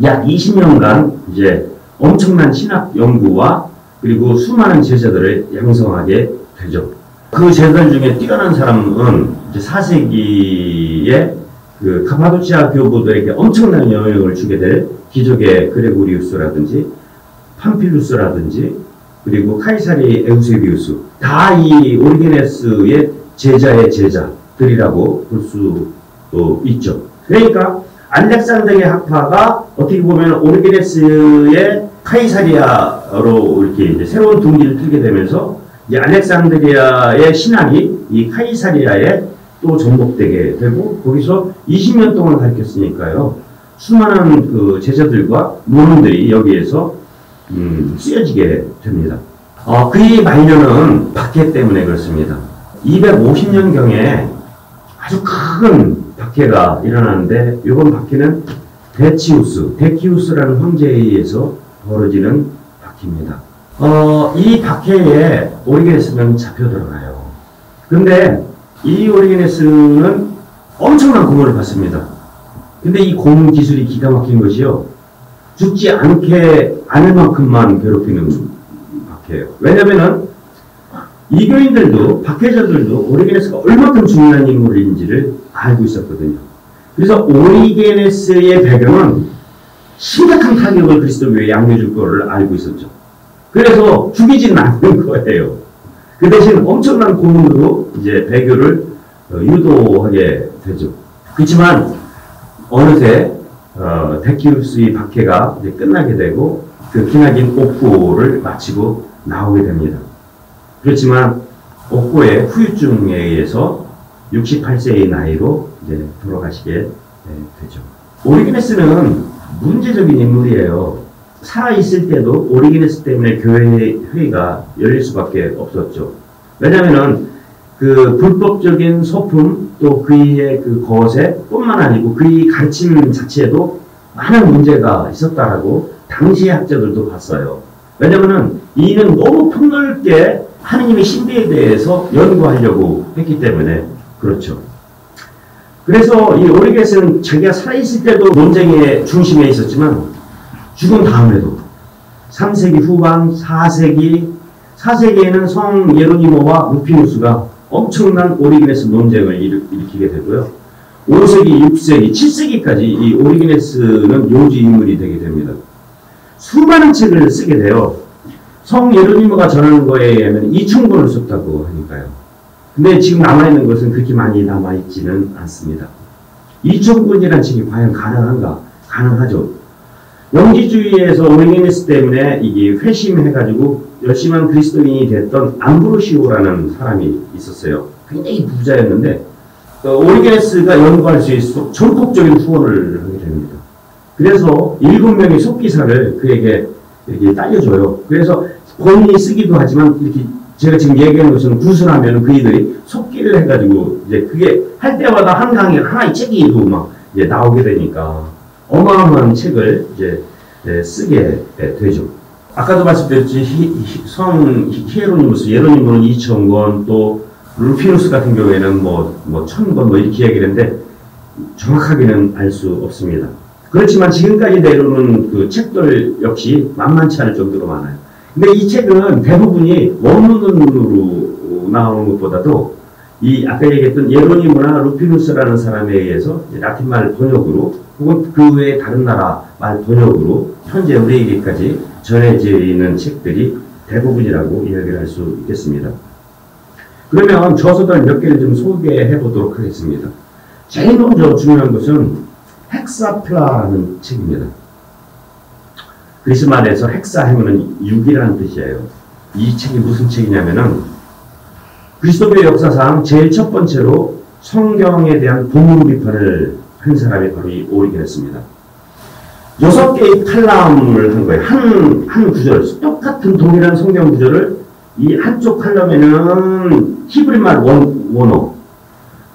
약 20년간 이제 엄청난 신학 연구와 그리고 수많은 제자들을 양성하게 되죠. 그 제자들 중에 뛰어난 사람은 이제 4세기에 그 카파도치아 교부들에게 엄청난 영향을 주게 될 기적의 그레고리우스라든지 팜필루스라든지 그리고 카이사리 에우세비우스 다 이 오리게네스의 제자의 제자들이라고 볼 수도 있죠. 그러니까 알렉산드리아 학파가 어떻게 보면 오리게네스의 카이사리아로 이렇게 이제 새로운 둥지를 틀게 되면서 이 알렉산드리아의 신학이 이 카이사리아에 또 접목되게 되고 거기서 20년 동안 가르쳤으니까요. 수많은 그 제자들과 모론들이 여기에서 쓰여지게 됩니다. 그의 말년은 박해 때문에 그렇습니다. 250년경에 아주 큰 박해가 일어나는데 이번 박해는 데키우스라는 황제에 의해서 벌어지는 박해입니다. 이 박해에 오리게네스는 잡혀 들어가요. 그런데 이 오리게네스는 엄청난 고문을 받습니다. 근데 이 고문 기술이 기가 막힌 것이요. 죽지 않을 만큼만 괴롭히는 박해예요. 왜냐면은 이교인들도 박해자들도 오리게네스가 얼마큼 중요한 인물인지를 알고 있었거든요. 그래서 오리게네스의 배경은 심각한 타격을 그리스도교에 양해줄 거를 알고 있었죠. 그래서 죽이지는 않는 거예요. 그 대신 엄청난 고문으로 이제 배교를 유도하게 되죠. 그렇지만 어느새 데키우스의 박해가 이제 끝나게 되고 그 기나긴 옥고를 마치고 나오게 됩니다. 그렇지만 옥고의 후유증에 의해서 68세의 나이로 이제 돌아가시게 되죠. 오리게네스는 문제적인 인물이에요. 살아있을 때도 오리게네스 때문에 교회 회의가 열릴 수밖에 없었죠. 왜냐면은 그 불법적인 소품 또 그의 그 거세 뿐만 아니고 그의 가르침 자체에도 많은 문제가 있었다라고 당시의 학자들도 봤어요. 왜냐면은 이는 너무 폭넓게 하느님의 신비에 대해서 연구하려고 했기 때문에 그렇죠. 그래서 이 오리게네스는 자기가 살아있을 때도 논쟁의 중심에 있었지만 죽은 다음에도 3세기 후반 4세기에는 성 예로니모와 루피누스가 엄청난 오리게네스 논쟁을 일으키게 되고요. 5세기, 6세기, 7세기까지 이 오리게네스는 요지 인물이 되게 됩니다. 수많은 책을 쓰게 돼요. 성 예로니모가 전하는 거에 의하면 2,000권을 썼다고 하니까요. 근데 지금 남아있는 것은 그렇게 많이 남아있지는 않습니다. 2,000권이라는 책이 과연 가능한가? 가능하죠. 영지주의에서 오리게네스 때문에 이게 회심해가지고 열심한 그리스도인이 됐던 암브로시오라는 사람이 있었어요. 굉장히 부자였는데 오리게네스가 연구할 수 있어 전폭적인 후원을 하게 됩니다. 그래서 7명의 속기사를 그에게 이렇게 딸려줘요. 그래서 본인이 쓰기도 하지만 이렇게 제가 지금 얘기하는 것은 구슬하면 그이들이 속기를 해가지고 이제 그게 할 때마다 한 강의 하나의 책이도 막 이제 나오게 되니까 어마어마한 책을 이제 쓰게 되죠. 아까도 말씀드렸지 성 히에로니무스 예로니모는 2,000권 또 루피누스 같은 경우에는 뭐 1,000권 뭐 이렇게 얘기를 했는데 정확하게는 알 수 없습니다. 그렇지만 지금까지 내려오는 그 책들 역시 만만치 않을 정도로 많아요. 근데 이 책은 대부분이 원문으로 나오는 것보다도 이 아까 얘기했던 예로니모나 루피누스라는 사람에 의해서 라틴말 번역으로 혹은 그 외에 다른 나라 말 번역으로 현재 우리에게까지 전해지는 책들이 대부분이라고 이야기를 할 수 있겠습니다. 그러면 저서들 몇 개를 좀 소개해 보도록 하겠습니다. 제일 먼저 중요한 것은 헥사플라라는 책입니다. 그리스 말에서 헥사 하면은 6이라는 뜻이에요. 이 책이 무슨 책이냐면은 그리스도교의 역사상 제일 첫 번째로 성경에 대한 본문 비판을 한 사람이 바로 이 오리게네스입니다. 6개의 칼럼을 한 거예요. 한 구절, 똑같은 동일한 성경 구절을 이 한쪽 칼럼에는 히브리말 원어,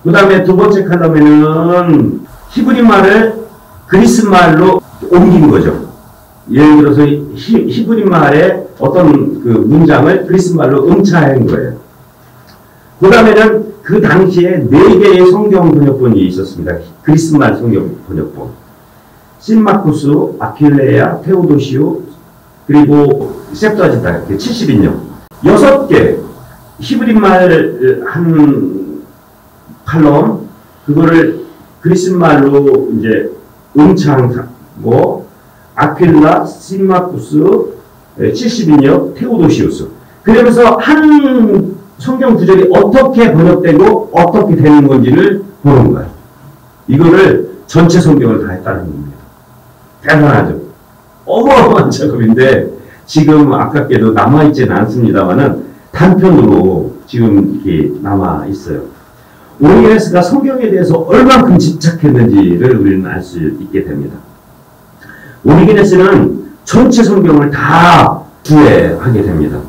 그 다음에 두 번째 칼럼에는 히브리말을 그리스말로 옮긴 거죠. 예를 들어서 히브리말의 어떤 그 문장을 그리스말로 음차한 거예요. 그 다음에는 그 당시에 4개의 성경 번역본이 있었습니다. 그리스말 성경 번역본. 신마쿠스, 아킬레아, 테오도시오, 그리고 septuaginta 70인역. 6개 히브리말 한 칼럼, 그거를 그리스말로 이제 음차하고 아킬라, 신마쿠스, 70인역, 테오도시우스. 그러면서 한 성경 구절이 어떻게 번역되고 어떻게 되는 건지를 보는 거예요. 이거를 전체 성경을 다 했다는 겁니다. 대단하죠. 어마어마한 작업인데 지금 아깝게도 남아있지는 않습니다만은 단편으로 지금 이렇게 남아있어요. 오리게네스가 성경에 대해서 얼만큼 집착했는지를 우리는 알 수 있게 됩니다. 오리게네스는 전체 성경을 다 주해하게 됩니다.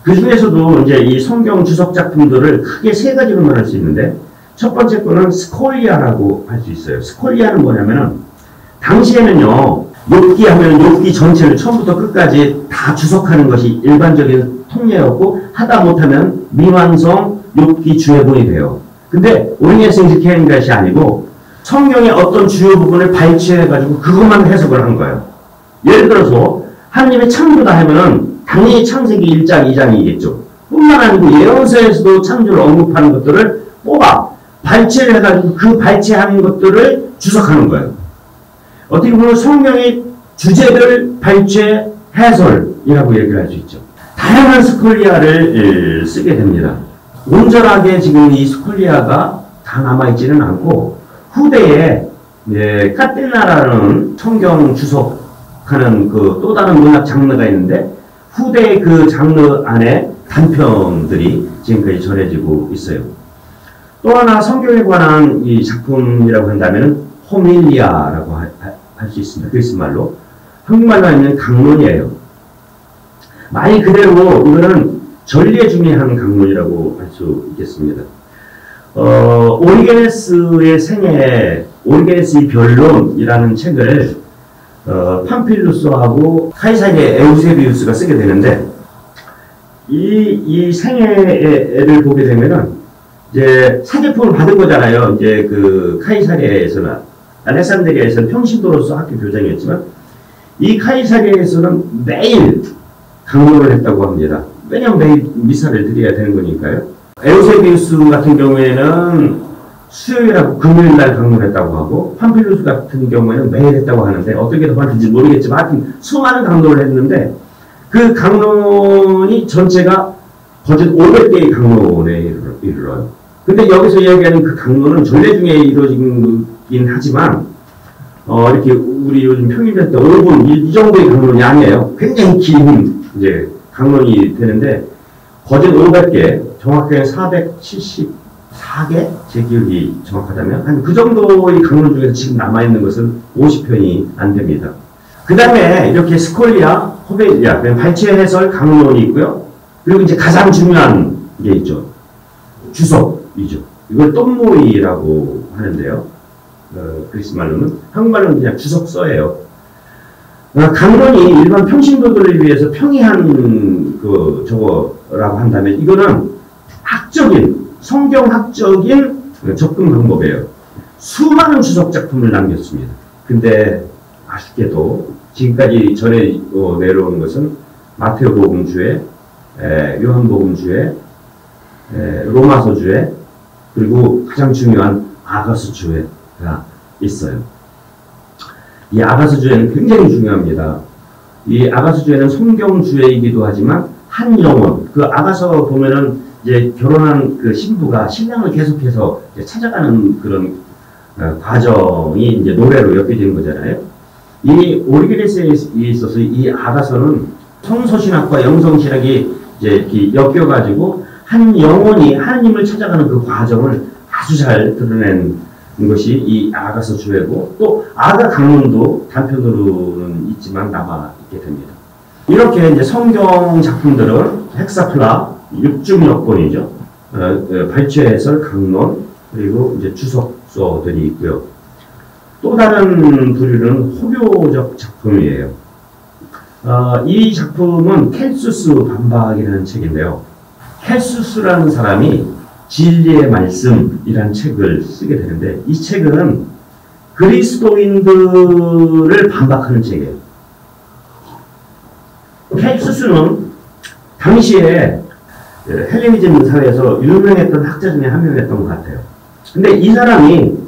그 중에서도 이제 이 성경 주석 작품들을 크게 3가지로 말할 수 있는데, 첫 번째 거는 스콜리아라고 할 수 있어요. 스콜리아는 뭐냐면은, 당시에는요, 욥기 하면 욥기 전체를 처음부터 끝까지 다 주석하는 것이 일반적인 통례였고, 하다 못하면 미완성 욥기 주해본이 돼요. 근데 오리게네스는 이렇게 하는 것이 아니고, 성경의 어떤 주요 부분을 발췌해가지고 그것만 해석을 한 거예요. 예를 들어서, 하나님의 창조다 하면은, 당연히 창세기 1장, 2장이겠죠. 뿐만 아니고 예언서에서도 창조를 언급하는 것들을 뽑아 발췌를 해가지고 그 발췌하는 것들을 주석하는 거예요. 어떻게 보면 성경의 주제별 발췌 해설이라고 얘기를 할 수 있죠. 다양한 스콜리아를 쓰게 됩니다. 온전하게 지금 이 스콜리아가 다 남아있지는 않고 후대에 카텔라라는 성경 주석하는 그 또 다른 문학 장르가 있는데 후대의 그 장르 안에 단편들이 지금까지 전해지고 있어요. 또 하나 성경에 관한 이 작품이라고 한다면 호밀리아라고 할 수 있습니다. 그리스말로. 한국말로 하면 강론이에요. 말 그대로 이거는 전례 중에 한 강론이라고 할 수 있겠습니다. 오리게네스의 생애, 오리게네스의 변론이라는 책을 팜필루스하고 카이사리의 에우세비우스가 쓰게 되는데, 이 생애를 보게 되면은, 이제 사제품을 받은 거잖아요. 이제 그 카이사리아에서는, 알렉산드리아에서는 평신도로서 학교 교장이었지만, 이 카이사리아에서는 매일 강론을 했다고 합니다. 왜냐면 매일 미사를 드려야 되는 거니까요. 에우세비우스 같은 경우에는 수요일하고 금요일날 강론했다고 하고, 팜필루스 같은 경우에는 매일 했다고 하는데, 어떻게 더 하는지 모르겠지만 하여튼 수많은 강론을 했는데, 그 강론이 전체가 거진 500개의 강론에 이르러요. 근데 여기서 이야기하는 그 강론은 전례 중에 이루어지긴 하지만, 이렇게 우리 요즘 평일날 때 5분, 이 정도의 강론이 아니에요. 굉장히 긴, 이제, 강론이 되는데, 거진 500개, 정확하게 474개? 제 기억이 정확하다면, 한 그 정도의 강론 중에서 지금 남아있는 것은 50편이 안 됩니다. 그 다음에 이렇게 스콜리아, 호베리아, 발췌 해설 강론이 있고요. 그리고 이제 가장 중요한 게 있죠. 주석이죠. 이걸 똠모이라고 하는데요. 그리스 말로는. 한국말로는 그냥 주석서예요. 강론이 일반 평신도들을 위해서 평이한 저거라고 한다면 이거는 성경학적인 접근 방법이에요. 수많은 주석 작품을 남겼습니다. 근데 아쉽게도 지금까지 전해 내려오는 것은 마테오복음주에, 요한복음주에, 로마서주에, 그리고 가장 중요한 아가서주에가 있어요. 이 아가서주에는 굉장히 중요합니다. 이 아가서주에는 성경주에이기도 하지만 한 영혼, 그 아가서 보면은 이제 결혼한 그 신부가 신랑을 계속해서 이제 찾아가는 그런 과정이 이제 노래로 엮여지는 거잖아요. 이 오리게네스에 있어서 이 아가서는 성서신학과 영성신학이 이제 이렇게 엮여가지고 한 영혼이 하나님을 찾아가는 그 과정을 아주 잘 드러낸 것이 이 아가서 주회고, 또 아가 강론도 단편으로는 있지만 남아있게 됩니다. 이렇게 이제 성경 작품들은 헥사플라, 6중역본이죠. 발췌 해설, 강론, 그리고 이제 주석서들이 있고요. 또 다른 부류는 호교적 작품이에요. 이 작품은 켈수스 반박이라는 책인데요. 켈수스라는 사람이 진리의 말씀이라는 책을 쓰게 되는데, 이 책은 그리스도인들을 반박하는 책이에요. 켈수스는 당시에 헬레니즘 사회에서 유명했던 학자 중에 한 명이었던 것 같아요. 근데 이 사람이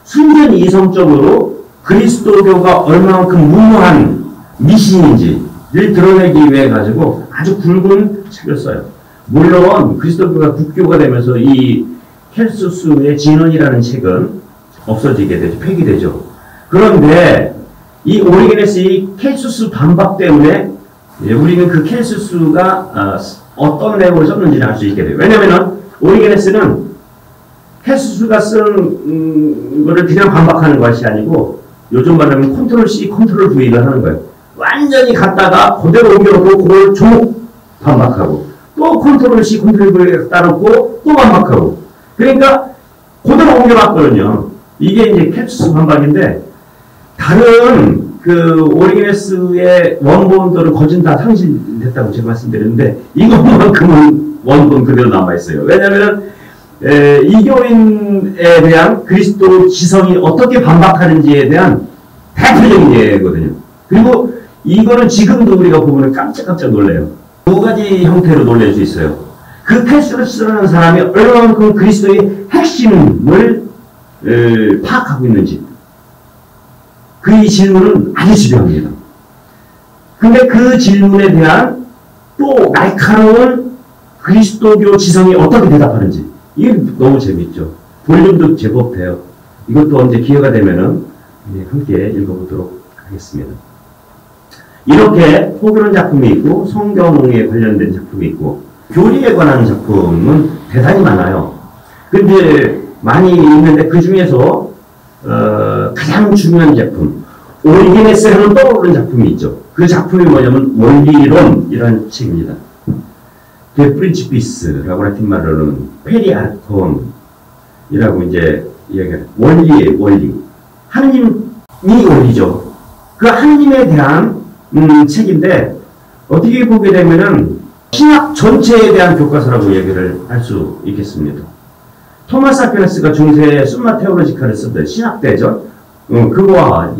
순전 이성적으로 그리스도교가 얼마만큼 무모한 미신인지를 드러내기 위해 가지고 아주 굵은 책을 써요. 물론 그리스도교가 국교가 되면서 이 켈수스의 진언이라는 책은 없어지게 되죠. 폐기되죠. 그런데 이 오리게네스 이 켈수스 반박 때문에 우리는 그 켈수스가 어떤 내용을 썼는지를 알 수 있게 돼요. 왜냐면은 오리게네스는 켈수스가 쓴 거를 그냥 반박하는 것이 아니고, 요즘 말하면 컨트롤 C, 컨트롤 V를 하는 거예요. 완전히 갖다가 그대로 옮겨놓고 그걸 조목 반박하고, 또 컨트롤 C, 컨트롤 V를 따놓고 또 반박하고. 그러니까 그대로 옮겨놨거든요. 이게 이제 켈수스 반박인데, 다른 그 오리게네스의 원본들은 거진 다 상실됐다고 제가 말씀드렸는데, 이것만큼은 원본 그대로 남아있어요. 왜냐면은 이교인에 대한 그리스도 지성이 어떻게 반박하는지에 대한 대표적인 예거든요. 그리고 이거는 지금도 우리가 보면 깜짝깜짝 놀래요. 두 가지 형태로 놀랄 수 있어요. 그 켈수스라는 사람이 얼마만큼 그리스도의 핵심을 파악하고 있는지. 그 질문은 아주 중요합니다. 근데 그 질문에 대한 또 날카로운 그리스도교 지성이 어떻게 대답하는지. 이게 너무 재밌죠. 볼륨도 제법 돼요. 이것도 언제 기회가 되면은 함께 읽어보도록 하겠습니다. 이렇게 호교론 작품이 있고, 성경에 관련된 작품이 있고, 교리에 관한 작품은 대단히 많아요. 근데 많이 있는데 그 중에서 가장 중요한 작품, 오리게네스라는 떠오르는 작품이 있죠. 그 작품이 뭐냐면 원리론이라는 책입니다. 데 프린치피스라고 라틴 말로는 페리아르콘이라고 이제 이야기해요. 원리의 원리. 하느님이 원리죠. 그 하느님에 대한 책인데, 어떻게 보게 되면은 신학 전체에 대한 교과서라고 얘기를 할 수 있겠습니다. 토마스 아퀴나스가 중세에 숨마 테올로지카를 쓰던 신학대전, 그거와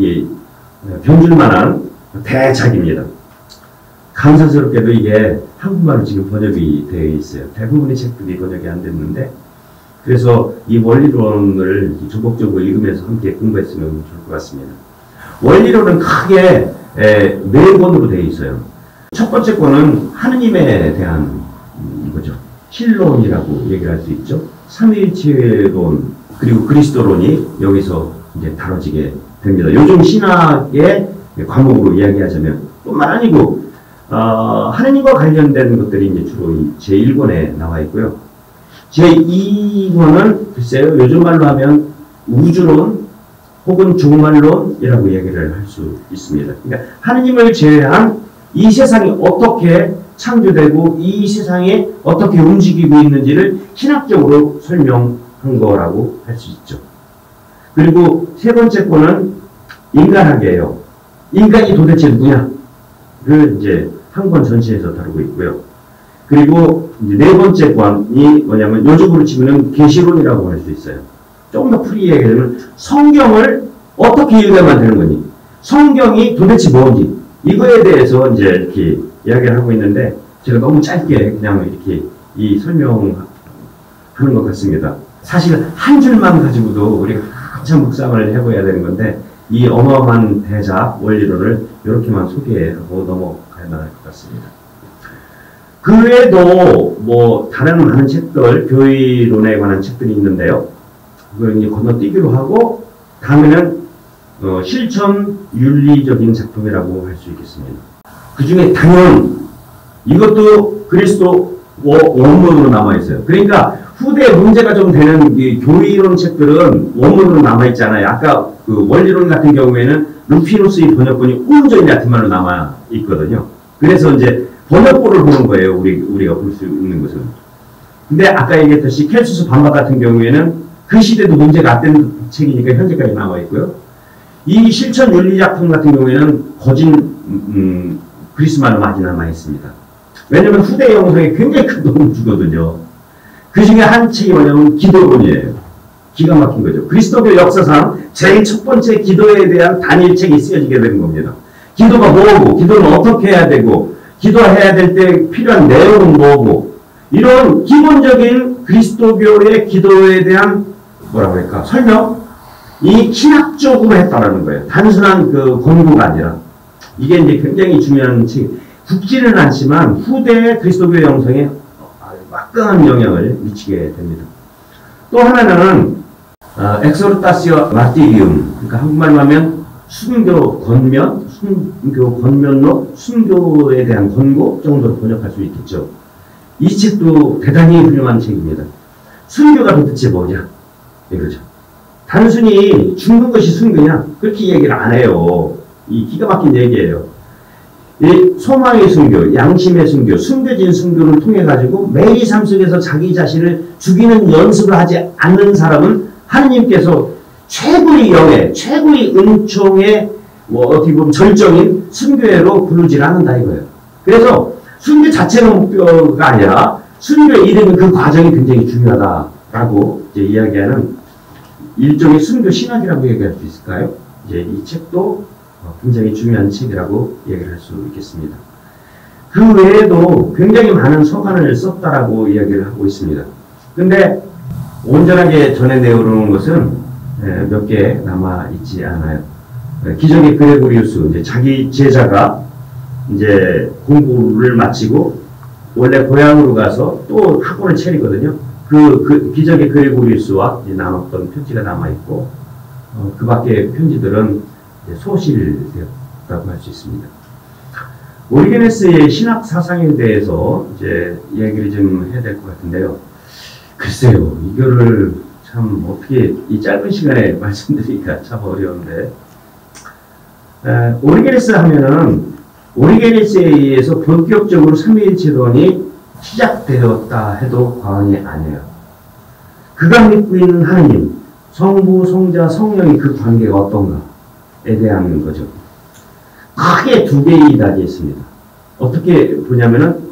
병줄만한 대작입니다. 감사스럽게도 이게 한국말로 지금 번역이 되어 있어요. 대부분의 책들이 번역이 안 됐는데, 그래서 이 원리론을 전국적으로 읽으면서 함께 공부했으면 좋을 것 같습니다. 원리론은 크게 네 권으로 되어 있어요. 첫 번째 거는 하느님에 대한 거죠. 신론이라고 얘기를 할 수 있죠. 삼위일체론 그리고 그리스도론이 여기서 이제 다뤄지게 됩니다. 요즘 신학의 과목으로 이야기하자면 뿐만 아니고 하느님과 관련된 것들이 이제 주로 제1권에 나와 있고요. 제2권은 글쎄요, 요즘 말로 하면 우주론 혹은 종말론이라고 얘기를 할 수 있습니다. 그러니까 하느님을 제외한 이 세상이 어떻게 창조되고 이 세상에 어떻게 움직이고 있는지를 신학적으로 설명한 거라고 할 수 있죠. 그리고 세 번째 거는 인간학이에요. 인간이 도대체 누구냐? 를 이제 한 권 전체에서 다루고 있고요. 그리고 이제 네 번째 권이 뭐냐면 요즘으로 치면 계시론이라고 할 수 있어요. 조금 더 풀이 얘기하면 성경을 어떻게 읽어야만 되는 거니? 성경이 도대체 뭔지? 이거에 대해서 이제 이렇게 이야기를 하고 있는데 제가 너무 짧게 그냥 이렇게 이 설명하는 것 같습니다. 사실 한 줄만 가지고도 우리가 한참 묵상을 해봐야 되는 건데 이 어마어마한 대작 원리론을 이렇게만 소개하고 넘어가야 할 것 같습니다. 그 외에도 뭐 다른 많은 책들, 교회론에 관한 책들이 있는데요. 그걸 이제 건너뛰기로 하고 다음에는 실천 윤리적인 작품이라고 할 수 있겠습니다. 그 중에 당연 이것도 그리스도 원문으로 남아 있어요. 그러니까 후대 문제가 좀 되는 이 교리론 책들은 원문으로 남아 있잖아요. 아까 그 원리론 같은 경우에는 루피누스의 번역본이 온전히 같은 말로 남아 있거든요. 그래서 이제 번역본을 보는 거예요. 우리가 볼 수 있는 것은. 근데 아까 얘기했듯이 켈수스 반박 같은 경우에는 그 시대도 문제가 안 된 책이니까 현재까지 남아 있고요. 이 실천 윤리 작품 같은 경우에는 거진 그리스말로 많이 남아 있습니다. 왜냐하면 후대 영성에 굉장히 큰 도움을 주거든요. 그 중에 한 책이 뭐냐면 기도론이에요. 기가 막힌 거죠. 그리스도교 역사상 제일 첫 번째 기도에 대한 단일책이 쓰여지게 된 겁니다. 기도가 뭐고, 기도는 어떻게 해야 되고, 기도해야 될 때 필요한 내용은 뭐고, 이런 기본적인 그리스도교의 기도에 대한 뭐라고 할까 설명? 이 신학적으로 했다라는 거예요. 단순한 그 권고가 아니라. 이게 이제 굉장히 중요한 책. 굳지는 않지만 후대 그리스도교 영성에 막강한 영향을 미치게 됩니다. 또 하나는 엑소르타시오 마티리움, 그러니까 한국말로 하면 순교 권면, 순교 권면록, 순교에 대한 권고 정도로 번역할 수 있겠죠. 이 책도 대단히 훌륭한 책입니다. 순교가 도대체 뭐냐? 이거죠. 단순히 죽는 것이 순교냐? 그렇게 얘기를 안 해요. 이 기가 막힌 얘기예요. 이 소망의 순교, 양심의 순교, 숨겨진 순교를 통해 가지고 매일 삶 속에서 자기 자신을 죽이는 연습을 하지 않는 사람은 하느님께서 최고의 영예, 최고의 은총의 어떻게 보면 절정인 순교회로 부르질 않는다 이거예요. 그래서 순교 자체가 목표가 아니라 순교에 이르는 그 과정이 굉장히 중요하다라고 이제 이야기하는 일종의 순교 신학이라고 얘기할 수 있을까요? 이제 이 책도 굉장히 중요한 책이라고 얘기를 할 수 있겠습니다. 그 외에도 굉장히 많은 서간을 썼다라고 이야기를 하고 있습니다. 근데 온전하게 전해내오는 것은 몇 개 남아있지 않아요. 기적의 그레고리우스, 이제 자기 제자가 이제 공부를 마치고 원래 고향으로 가서 또 학원을 차리거든요. 그 기적의 그레고리우스와 나눴던 편지가 남아있고, 그 밖에 편지들은 소실되었다고 할 수 있습니다. 오리게네스의 신학 사상에 대해서 이제 이야기를 좀 해야 될 것 같은데요. 글쎄요, 이거를 참 어떻게 이 짧은 시간에 말씀드리기가 참 어려운데, 오리게네스 하면은 오리게네스에 의해서 본격적으로 삼위일체론이 시작되었다 해도 과언이 아니에요. 그가 믿고 있는 하느님, 성부, 성자, 성령의 그 관계가 어떤가에 대한 거죠. 크게 두 개의 이단이 있습니다. 어떻게 보냐면은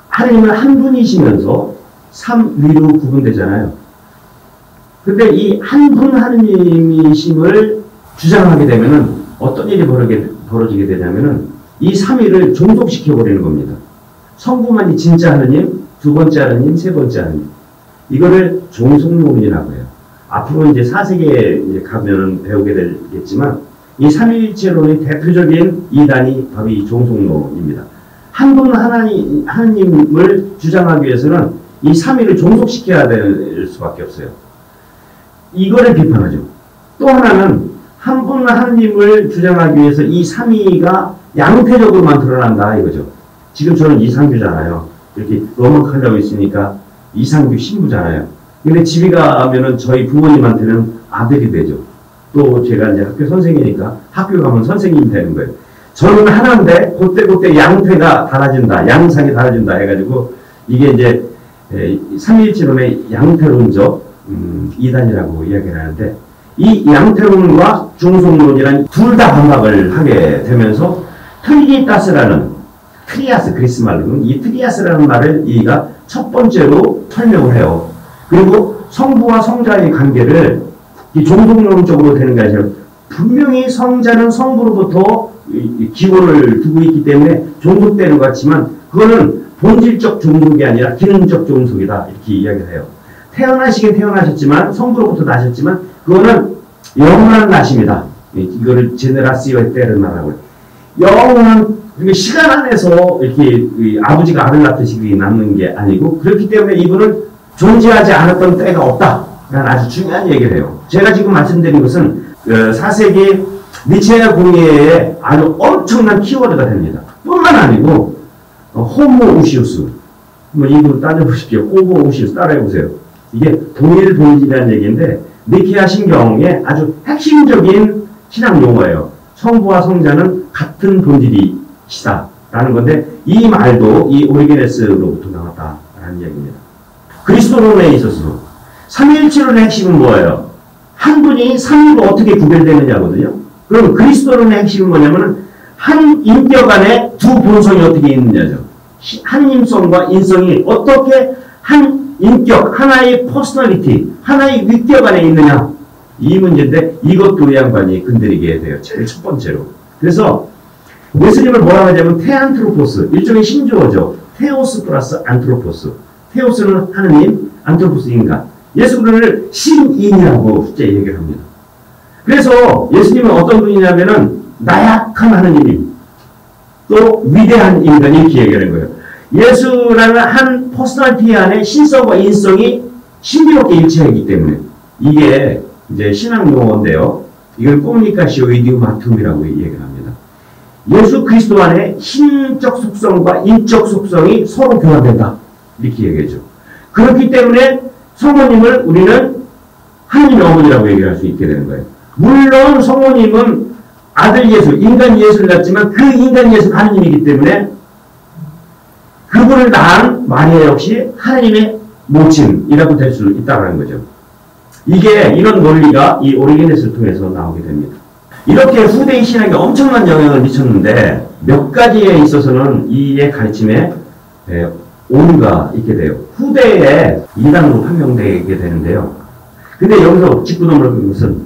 하느님은 한 분이시면서 삼위로 구분되잖아요. 근데 이 한 분 하느님이심을 주장하게 되면은 어떤 일이 벌어지게 되냐면은 이 삼위를 종속시켜버리는 겁니다. 성부만이 진짜 하느님, 두 번째 하느님, 세 번째 하느님. 이거를 종속론이라고 해요. 앞으로 이제 4세기에 이제 가면은 배우게 되겠지만 이 삼위일체론의 대표적인 이단이 바로 이 종속론입니다. 한 분 하나님을 주장하기 위해서는 이 삼위를 종속시켜야 될 수밖에 없어요. 이거를 비판하죠. 또 하나는 한 분 하나님을 주장하기 위해서 이 삼위가 양태적으로만 드러난다 이거죠. 지금 저는 이상규잖아요. 이렇게 너먹하려고 있으니까 이상규 신부잖아요. 근데 집에 가면은 저희 부모님한테는 아들이 되죠. 또 제가 이제 학교 선생이니까 학교 가면 선생님이 되는 거예요. 저는 하나인데 그때 양태가 달라진다, 양상이 달라진다 해가지고 이게 이제 삼위일체론의 양태론적 이단이라고 이야기를 하는데, 이 양태론과 중성론이란 둘 다 반박을 하게 되면서 트리니타스라는 트리아스 그리스 말로는 이 트리아스라는 말을 이가 첫 번째로 설명을 해요. 그리고 성부와 성자의 관계를 이 종속론적으로 되는 게 아니라 분명히 성자는 성부로부터 기원을 두고 있기 때문에 종속되는 것 같지만 그거는 본질적 종속이 아니라 기능적 종속이다 이렇게 이야기를 해요. 태어나시긴 태어나셨지만 성부로부터 나셨지만 그거는 영원한 나심이다. 이거를 제네라시오 때를 말하고 영원한 시간 안에서 이렇게 아버지가 아들 낳듯이 낳는 게 아니고 그렇기 때문에 이분은 존재하지 않았던 때가 없다라는 아주 중요한 얘기를 해요. 제가 지금 말씀드린 것은 4세기 니체아 공예의 아주 엄청난 키워드가 됩니다. 뿐만 아니고 호모 우시우스 이거 따져보십시오. 호모 우시우스 따라해보세요. 이게 동일 본질이라는 얘기인데 니케아 신경의 아주 핵심적인 신학 용어예요. 성부와 성자는 같은 본질이시다 라는 건데 이 말도 이 오리게네스로부터 나왔다라는 얘기입니다. 그리스도론에 있어서 삼위일체론의 핵심은 뭐예요? 한 분이 삼위로 어떻게 구별되느냐거든요. 그럼 그리스도론의 핵심은 뭐냐면 한 인격 안에 두 본성이 어떻게 있느냐죠. 한 인성과 인성이 어떻게 한 인격, 하나의 퍼스널리티, 하나의 위격 안에 있느냐. 이 문제인데 이것도 이 양반이 건드리게 돼요. 제일 첫 번째로. 그래서 예수님을 뭐라고 하냐면 테안트로포스, 일종의 신조어죠. 테오스 플러스 안트로포스. 테오스는 하느님, 안트로포스 인간. 예수를 신인이라고 숫자 얘기를 합니다. 그래서 예수님은 어떤 분이냐면은 나약한 하느님, 또 위대한 인간이 이렇게 얘기하는 거예요. 예수라는 한 퍼스널티 안에 신성과 인성이 신비롭게 일치하기 때문에 이게 이제 신학 용어인데요. 이걸 코무니카시오 이디오마툼이라고 얘기를 합니다. 예수 그리스도 안에 신적 속성과 인적 속성이 서로 교환된다. 이렇게 얘기하죠. 그렇기 때문에 성모님을 우리는 하느님의 어머니라고 얘기할 수 있게 되는 거예요. 물론 성모님은 아들 예수, 인간 예수를 낳지만 그 인간 예수는 하느님이기 때문에 그분을 낳은 마리아 역시 하느님의 모친이라고 될 수 있다는 거죠. 이게 이런 논리가 이 오리게네스를 통해서 나오게 됩니다. 이렇게 후대의 신학에 엄청난 영향을 미쳤는데 몇 가지에 있어서는 이의 가르침에 오류가 있게 돼요. 후대에 이단으로 판명되게 되는데요. 근데 여기서 짚고 넘어가는 것은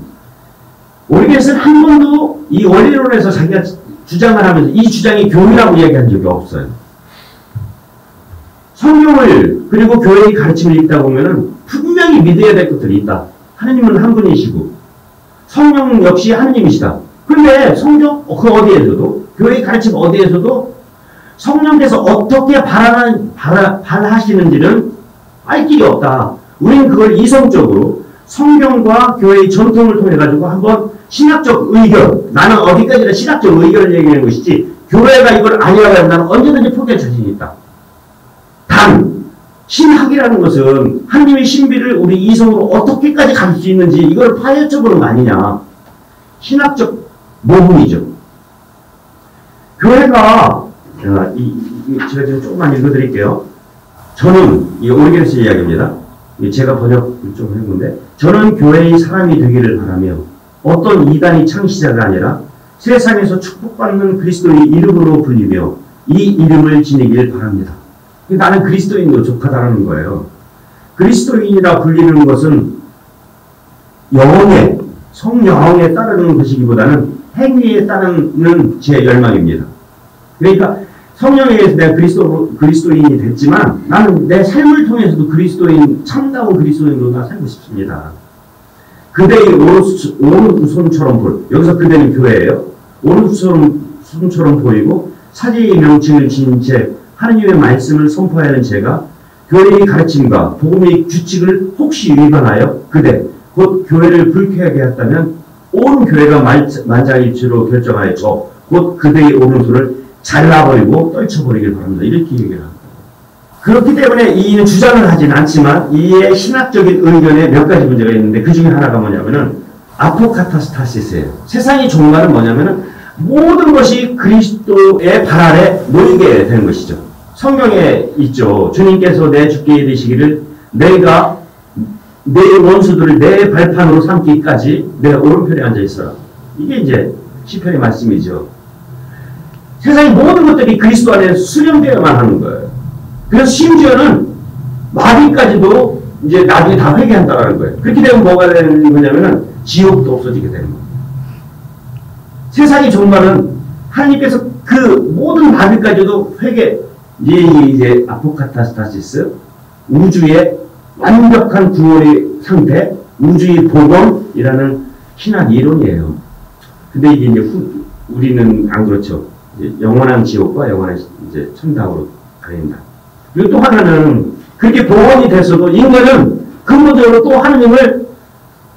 오리게네스는 한 번도 이 원리론에서 자기가 주장을 하면서 이 주장이 교리라고 이야기한 적이 없어요. 성경을 그리고 교회의 가르침을 읽다 보면은 분명히 믿어야 될 것들이 있다. 하느님은 한 분이시고 성령 역시 하느님이시다. 그런데 성경 그 어디에서도 교회의 가르침 어디에서도 성령께서 어떻게 발하시는지는 알 길이 없다. 우리는 그걸 이성적으로 성경과 교회의 전통을 통해 가지고 한번 신학적 의견, 나는 어디까지나 신학적 의견을 얘기하는 것이지 교회가 이걸 아니라고 하면 나는 언제든지 포기할 자신이 있다. 단 신학이라는 것은 하나님의 신비를 우리 이성으로 어떻게까지 가질 수 있는지 이걸 파헤쳐보는 거 아니냐. 신학적 모범이죠. 교회가 제가 지금 조금만 읽어드릴게요. 저는 이 오리게네스 이야기입니다. 제가 번역 좀 한 건데 저는 교회의 사람이 되기를 바라며 어떤 이단이 창시자가 아니라 세상에서 축복받는 그리스도의 이름으로 불리며 이 이름을 지니길 바랍니다. 나는 그리스도인으로 족하다는 거예요. 그리스도인이라 불리는 것은 영에, 성영에 따르는 것이기보다는 행위에 따르는 제 열망입니다. 그러니까 성령에 의해서 내가 그리스도인이 됐지만 나는 내 삶을 통해서도 참다운 그리스도인으로 살고 싶습니다. 그대의 오른손처럼 여기서 그대는 교회예요. 오른손처럼 보이고 사제의 명칭을 지닌 채 하느님의 말씀을 선포하는 제가 교회의 가르침과 복음의 규칙을 혹시 위반하여 그대 곧 교회를 불쾌하게 했다면 온 교회가 만장일치로 결정하여 저 곧 그대의 오른손을 잘라버리고 떨쳐버리길 바랍니다. 이렇게 얘기를 합니다. 그렇기 때문에 이는 주장을 하진 않지만 이의 신학적인 의견에 몇 가지 문제가 있는데 그 중에 하나가 뭐냐면은 아포카타스타시스예요. 세상의 종말은 뭐냐면은 모든 것이 그리스도의 발 아래 놓이게 되는 것이죠. 성경에 있죠. 주님께서 내 주께 이르시기를 내가 내 원수들을 내 발판으로 삼기까지 내 오른편에 앉아 있어라. 이게 이제 시편의 말씀이죠. 세상의 모든 것들이 그리스도 안에 수렴되어야만 하는 거예요. 그래서 심지어는 마귀까지도 이제 나중에 다 회개한다는 거예요. 그렇게 되면 뭐가 되는 거냐면은 지옥도 없어지게 되는 거예요. 세상의 종말은 하나님께서 그 모든 마귀까지도 회개, 이제 아포카타스타시스, 우주의 완벽한 구원의 상태, 우주의 복원이라는 신학 이론이에요. 근데 이게 이제 우리는 안 그렇죠. 영원한 지옥과 영원한 이제 천당으로 가린다. 그리고 또 하나는 그렇게 복원이 됐어도 인간은 근본적으로 또 하느님을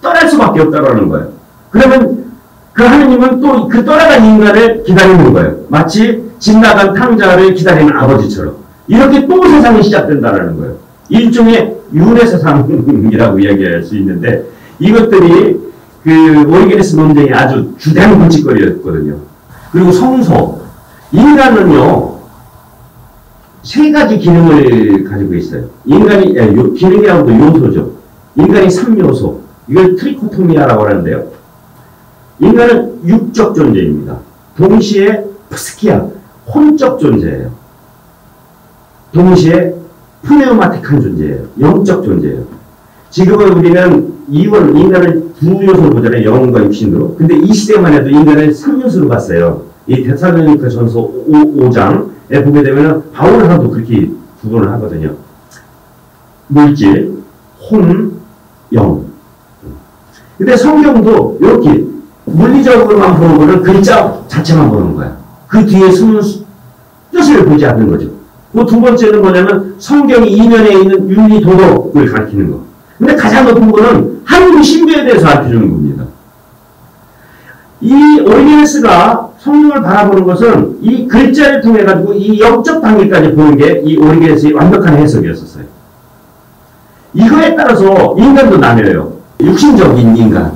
떠날 수밖에 없다라는 거예요. 그러면 그 하느님은 또 그 떠나간 인간을 기다리는 거예요. 마치 집 나간 탕자를 기다리는 아버지처럼. 이렇게 또 세상이 시작된다라는 거예요. 일종의 윤회 세상이라고 이야기할 수 있는데 이것들이 그 오리게네스 논쟁의 아주 주된 문제거리였거든요. 그리고 성소. 인간은요, 세 가지 기능을 가지고 있어요. 인간이, 기능이라고도 요소죠. 인간이 3요소. 이걸 트리코토미아라고 하는데요. 인간은 육적 존재입니다. 동시에 스키아, 혼적 존재예요. 동시에 프네오마틱한 존재예요. 영적 존재예요. 지금은 우리는 인간을 두 요소로 보잖아요. 영혼과 육신으로. 근데 이 시대만 해도 인간을 3요소로 봤어요. 이 데살로니가 전서 5장에 보게 되면 바울하고도 그렇게 구분을 하거든요. 물질, 혼, 영. 근데 성경도 이렇게 물리적으로만 보는 거는 글자 자체만 보는 거야. 그 뒤에 숨은 뜻을 보지 않는 거죠. 그 두 번째는 뭐냐면 성경이 이면에 있는 윤리 도덕을 가르치는 거. 근데 가장 높은 거는 하느님 신비에 대해서 가르쳐주는 겁니다. 이 오리게네스가 성경을 바라보는 것은 이 글자를 통해 가지고 이 영적 단계까지 보는 게 이 오리게네스의 완벽한 해석이었었어요. 이거에 따라서 인간도 나뉘어요. 육신적인 인간.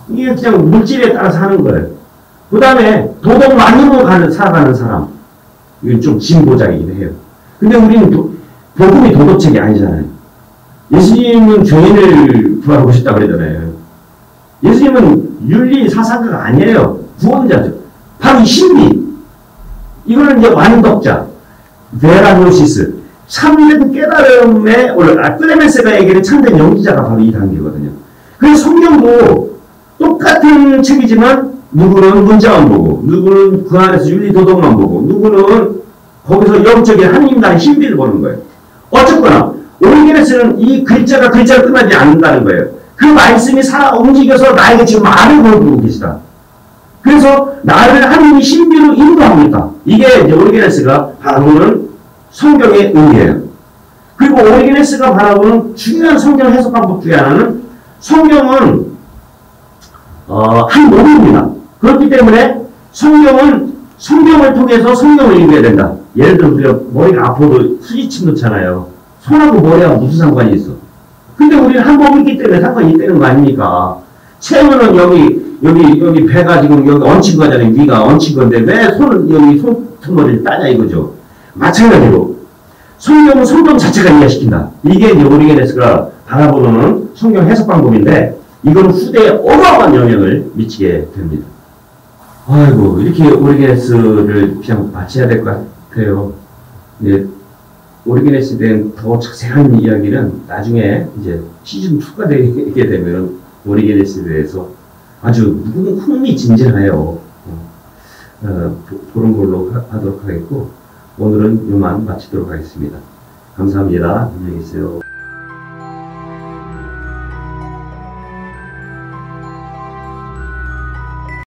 이게 그냥 물질에 따라서 하는 거예요. 그 다음에 도덕만으로 살아가는 사람. 이건 좀 진보적이긴 해요. 근데 우리는 복음이 도덕책이 아니잖아요. 예수님은 죄인을 구하고 싶다고 그러잖아요. 예수님은 윤리 사상가가 아니에요. 구원자죠. 바로 이 신비. 이거는 이제 완덕자. 베라노시스. 참된 깨달음에 올라. 클레멘스가 얘기하는 참된 영지자가 바로 이 단계거든요. 그래서 성경도 똑같은 책이지만 누구는 문자만 보고 누구는 그 안에서 윤리 도덕만 보고 누구는 거기서 영적인 하느님 나라의 신비를 보는 거예요. 어쨌거나 오리게네스는 이 글자가 글자로 끝나지 않는다는 거예요. 그 말씀이 살아 움직여서 나에게 지금 말을 보여주고 계시다. 그래서 나를 하느님이 신비로 인도하고 있다. 이게 이제 오리게네스가 바라보는 성경의 의미예요. 그리고 오리게네스가 바라보는 중요한 성경 해석 방법 중에 하나는 성경은 한 몸입니다. 그렇기 때문에 성경을 통해서 성경을 읽어야 된다. 예를 들어 우리가 머리가 아파도 수지침 넣잖아요. 손하고 머리하고 무슨 상관이 있어? 근데 우리는 한 몸이기 때문에 상관이 있다는 거 아닙니까? 체온은 여기 배가 지금 여기 얹힌 거잖아요. 위가 얹힌 건데 왜 손은 여기 손머리를 따냐 이거죠. 마찬가지로 성경은 성경 자체가 이해시킨다. 이게 이제 오리게네스가 바라보는 성경 해석 방법인데 이건 후대에 어마어마한 영향을 미치게 됩니다. 아이고 이렇게 오리게네스를 그냥 마쳐야 될 것 같아요. 근데 오리게네스에 대한 더 자세한 이야기는 나중에 이제 시즌 2가 되게 되면 오리게네스에 대해서 아주 흥미진진하여 그런 걸로 하도록 하겠고 오늘은 요만 마치도록 하겠습니다. 감사합니다. 안녕히 계세요.